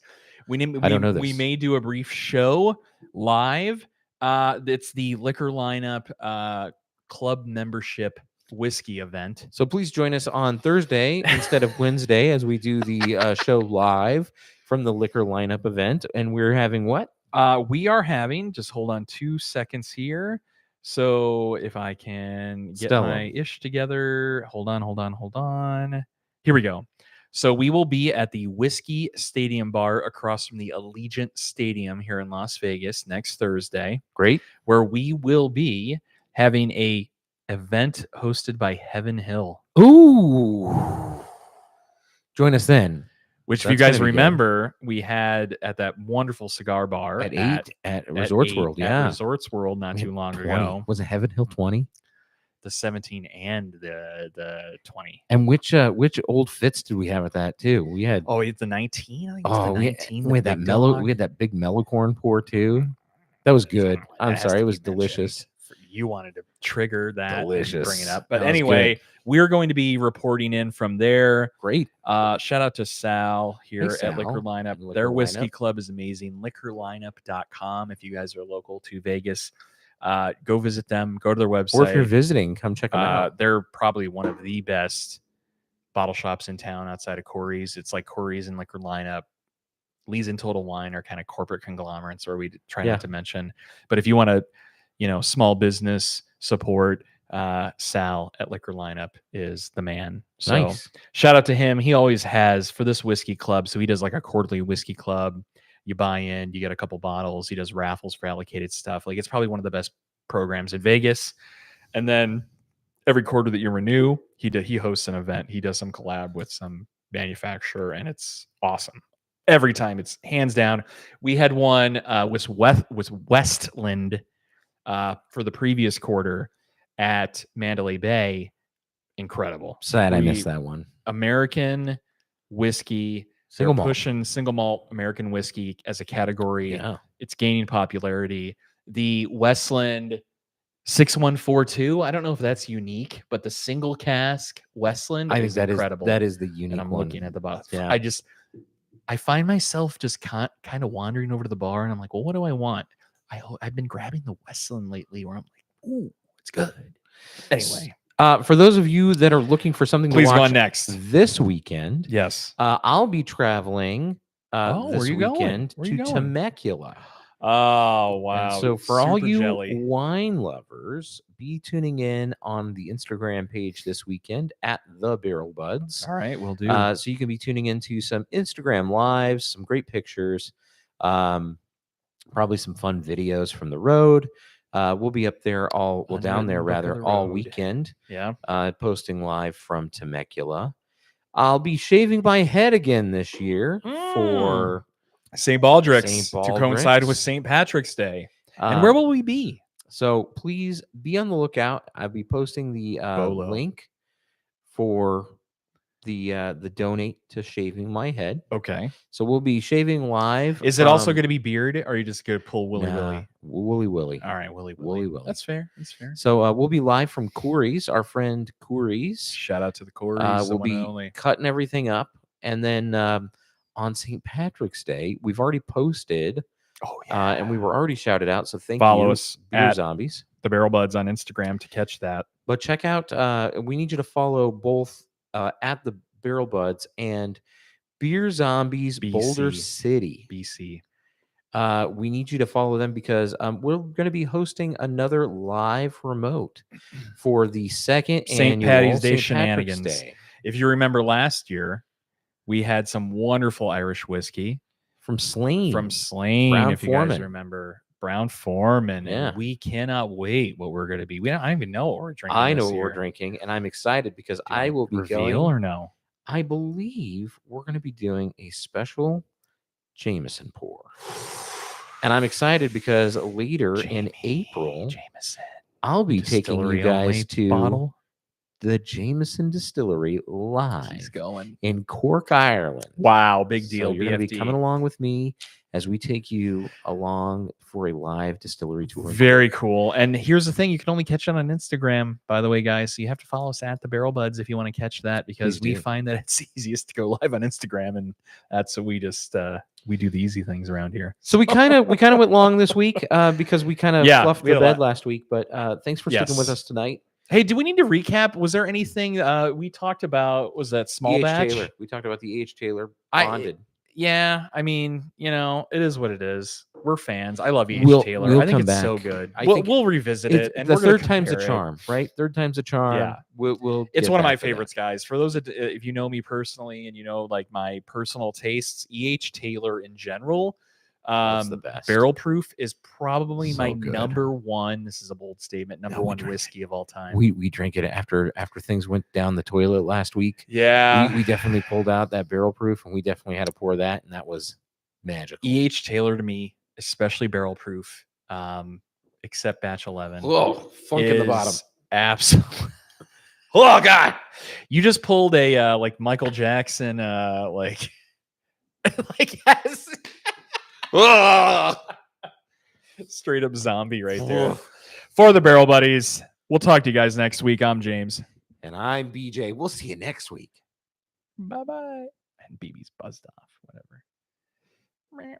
we don't know this. We may do a brief show live. It's the Liquor Lineup club membership whiskey event. So please join us on Thursday instead of Wednesday as we do the show live from the Liquor Lineup event. And we're having what? We are having, just hold on 2 seconds here. So if I can get Stella. my ish together, hold on. Here we go. So we will be at the Whiskey Stadium Bar across from the Allegiant Stadium here in Las Vegas next Thursday. Great. Where we will be having a event hosted by Heaven Hill. Ooh. Join us then. Which, So if you that's guys gonna be good. remember, we had at that wonderful cigar bar At 8 at Resorts 8 World. at Yeah. Resorts World not We had too long 20. ago. Was it Heaven Hill 20? The 17 and the 20. And which old fits did we have at that too? We had Oh, it's the 19. I think it's the we 19. had that mellow. We had that big mellow corn pour too. That was good. I'm That has sorry, to it was be mentioned. delicious. You wanted to trigger that, and Delicious. bring it up, but That was anyway, we're going to be reporting in from there. Great. Shout out to Sal here Hey, at Liquor Sal. Lineup. Liquor Their whiskey Lineup. club is amazing. Liquorlineup.com. If you guys are local to Vegas, go visit them. Go to their website. Or if you're visiting, come check them out. They're probably one of the best bottle shops in town outside of Corey's. It's like Corey's and Liquor Lineup. Lee's and Total Wine are kind of corporate conglomerates, or we try Yeah. not to mention. But if you want to, small business support, Sal at Liquor Lineup is the man. So Nice. shout out to him. He always has for this whiskey club. So he does like a quarterly whiskey club. You buy in, you get a couple bottles. He does raffles for allocated stuff. Like, it's probably one of the best programs in Vegas. And then every quarter that you renew, he hosts an event. He does some collab with some manufacturer, and it's awesome. Every time, it's hands down. We had one with Westland for the previous quarter at Mandalay Bay. Incredible. Sad I missed that one. American whiskey. Single They're malt. pushing single malt American whiskey as a category. Yeah. It's gaining popularity. The Westland 6142. I don't know if that's unique, but the single cask Westland I think is that is incredible. that is the unique and I'm one. looking at the box. Yeah. I find myself just kind of wandering over to the bar, and I'm like, well, what do I want? I've been grabbing the Westland lately, where I'm like, ooh, it's good. Anyway, For those of you that are looking for something please to go watch on next. this weekend, Yes. I'll be traveling Oh, this where you going? weekend Where to you going? Temecula. Oh, wow. And so for all Super you jelly. wine lovers, be tuning in on the Instagram page this weekend at the Barrel Buds. All right, we'll do. So you can be tuning into some Instagram lives, some great pictures, probably some fun videos from the road. We'll be up there down there rather all weekend, Yeah. posting live from Temecula. I'll be shaving my head again this year for St. Baldrick's St. to coincide with Baldrick's. St. Patrick's Day. And where will we be? So please be on the lookout. I'll be posting the Bolo. link for the donate to shaving my head. Okay. So we'll be shaving live. Is it also going to be bearded, or are you just going to pull Willy Willy? Willy Willy. All right, Willy Willy Willy. That's fair. That's fair. So we'll be live from Corey's, our friend Corey's. Shout out to the Corey's. We'll be cutting everything up, and then on St. Patrick's Day, we've already posted. Oh yeah. And we were already shouted out. So thank Follow you. us Beer at Zombies. the Barrel Buds on Instagram to catch that. But check out, we need you to follow both at the Barrel Buds and Beer Zombies Boulder BC. City. BC. We need you to follow them because we're going to be hosting another live remote for the second St. annual Patty's Day St. Patrick's shenanigans. Day. If you remember last year, we had some wonderful Irish whiskey From Slane. from Slane. Brown If you guys Foreman. remember, Brown Foreman. Yeah. And we cannot wait what we're going to be. I don't even know what we're drinking. I know this what we're year. drinking, and I'm excited because Do you I wanna will be reveal going. or no? I believe we're going to be doing a special Jameson pour. And I'm excited because later in April, Jameson. I'll be taking you Distillery guys only to bottle. the Jameson Distillery live He's going. in Cork, Ireland. Wow, big deal. So you're going to be BFD. coming along with me as we take you along for a live distillery tour. Very cool. And here's the thing: you can only catch it on Instagram, by the way, guys. So you have to follow us at the Barrel Buds if you want to catch that, because Please we do. find that it's easiest to go live on Instagram, and that's what we just we do the easy things around here. So we kind of went long this week because we kind of Yeah, fluffed we the had a bed lot. last week. But thanks for sticking with Yes. us tonight. Hey, do we need to recap? Was there anything we talked about? Was that small E.H. batch? Taylor. We talked about the E.H. Taylor I- bonded. Yeah, I mean, you know, it is what it is. We're fans. I love E.H. We'll- Taylor. we'll I think come it's so back. good. I We'll, think we'll revisit it. And the we're gonna third time's a compare it. charm, right? Third time's a charm. Yeah. We'll It's get one of my back to that. favorites, guys. For those that, if you know me personally and you know like my personal tastes, E.H. Taylor in general, That's the best. Barrel Proof is probably So my good. number one. This is a bold statement. Number No, we one drink it. whiskey of all time. We drank it after things went down the toilet last week. Yeah. We definitely pulled out that Barrel Proof, and we definitely had to pour that, and that was magical. E.H. Taylor to me, especially Barrel Proof, except Batch 11. Whoa, funk in the bottom. Absolutely. Oh God! You just pulled a like Michael Jackson, like, like yes, straight up zombie right there. Whoa. For the Barrel Buddies, we'll talk to you guys next week. I'm James. And I'm BJ. We'll see you next week. Bye bye. And BB's buzzed off. Whatever.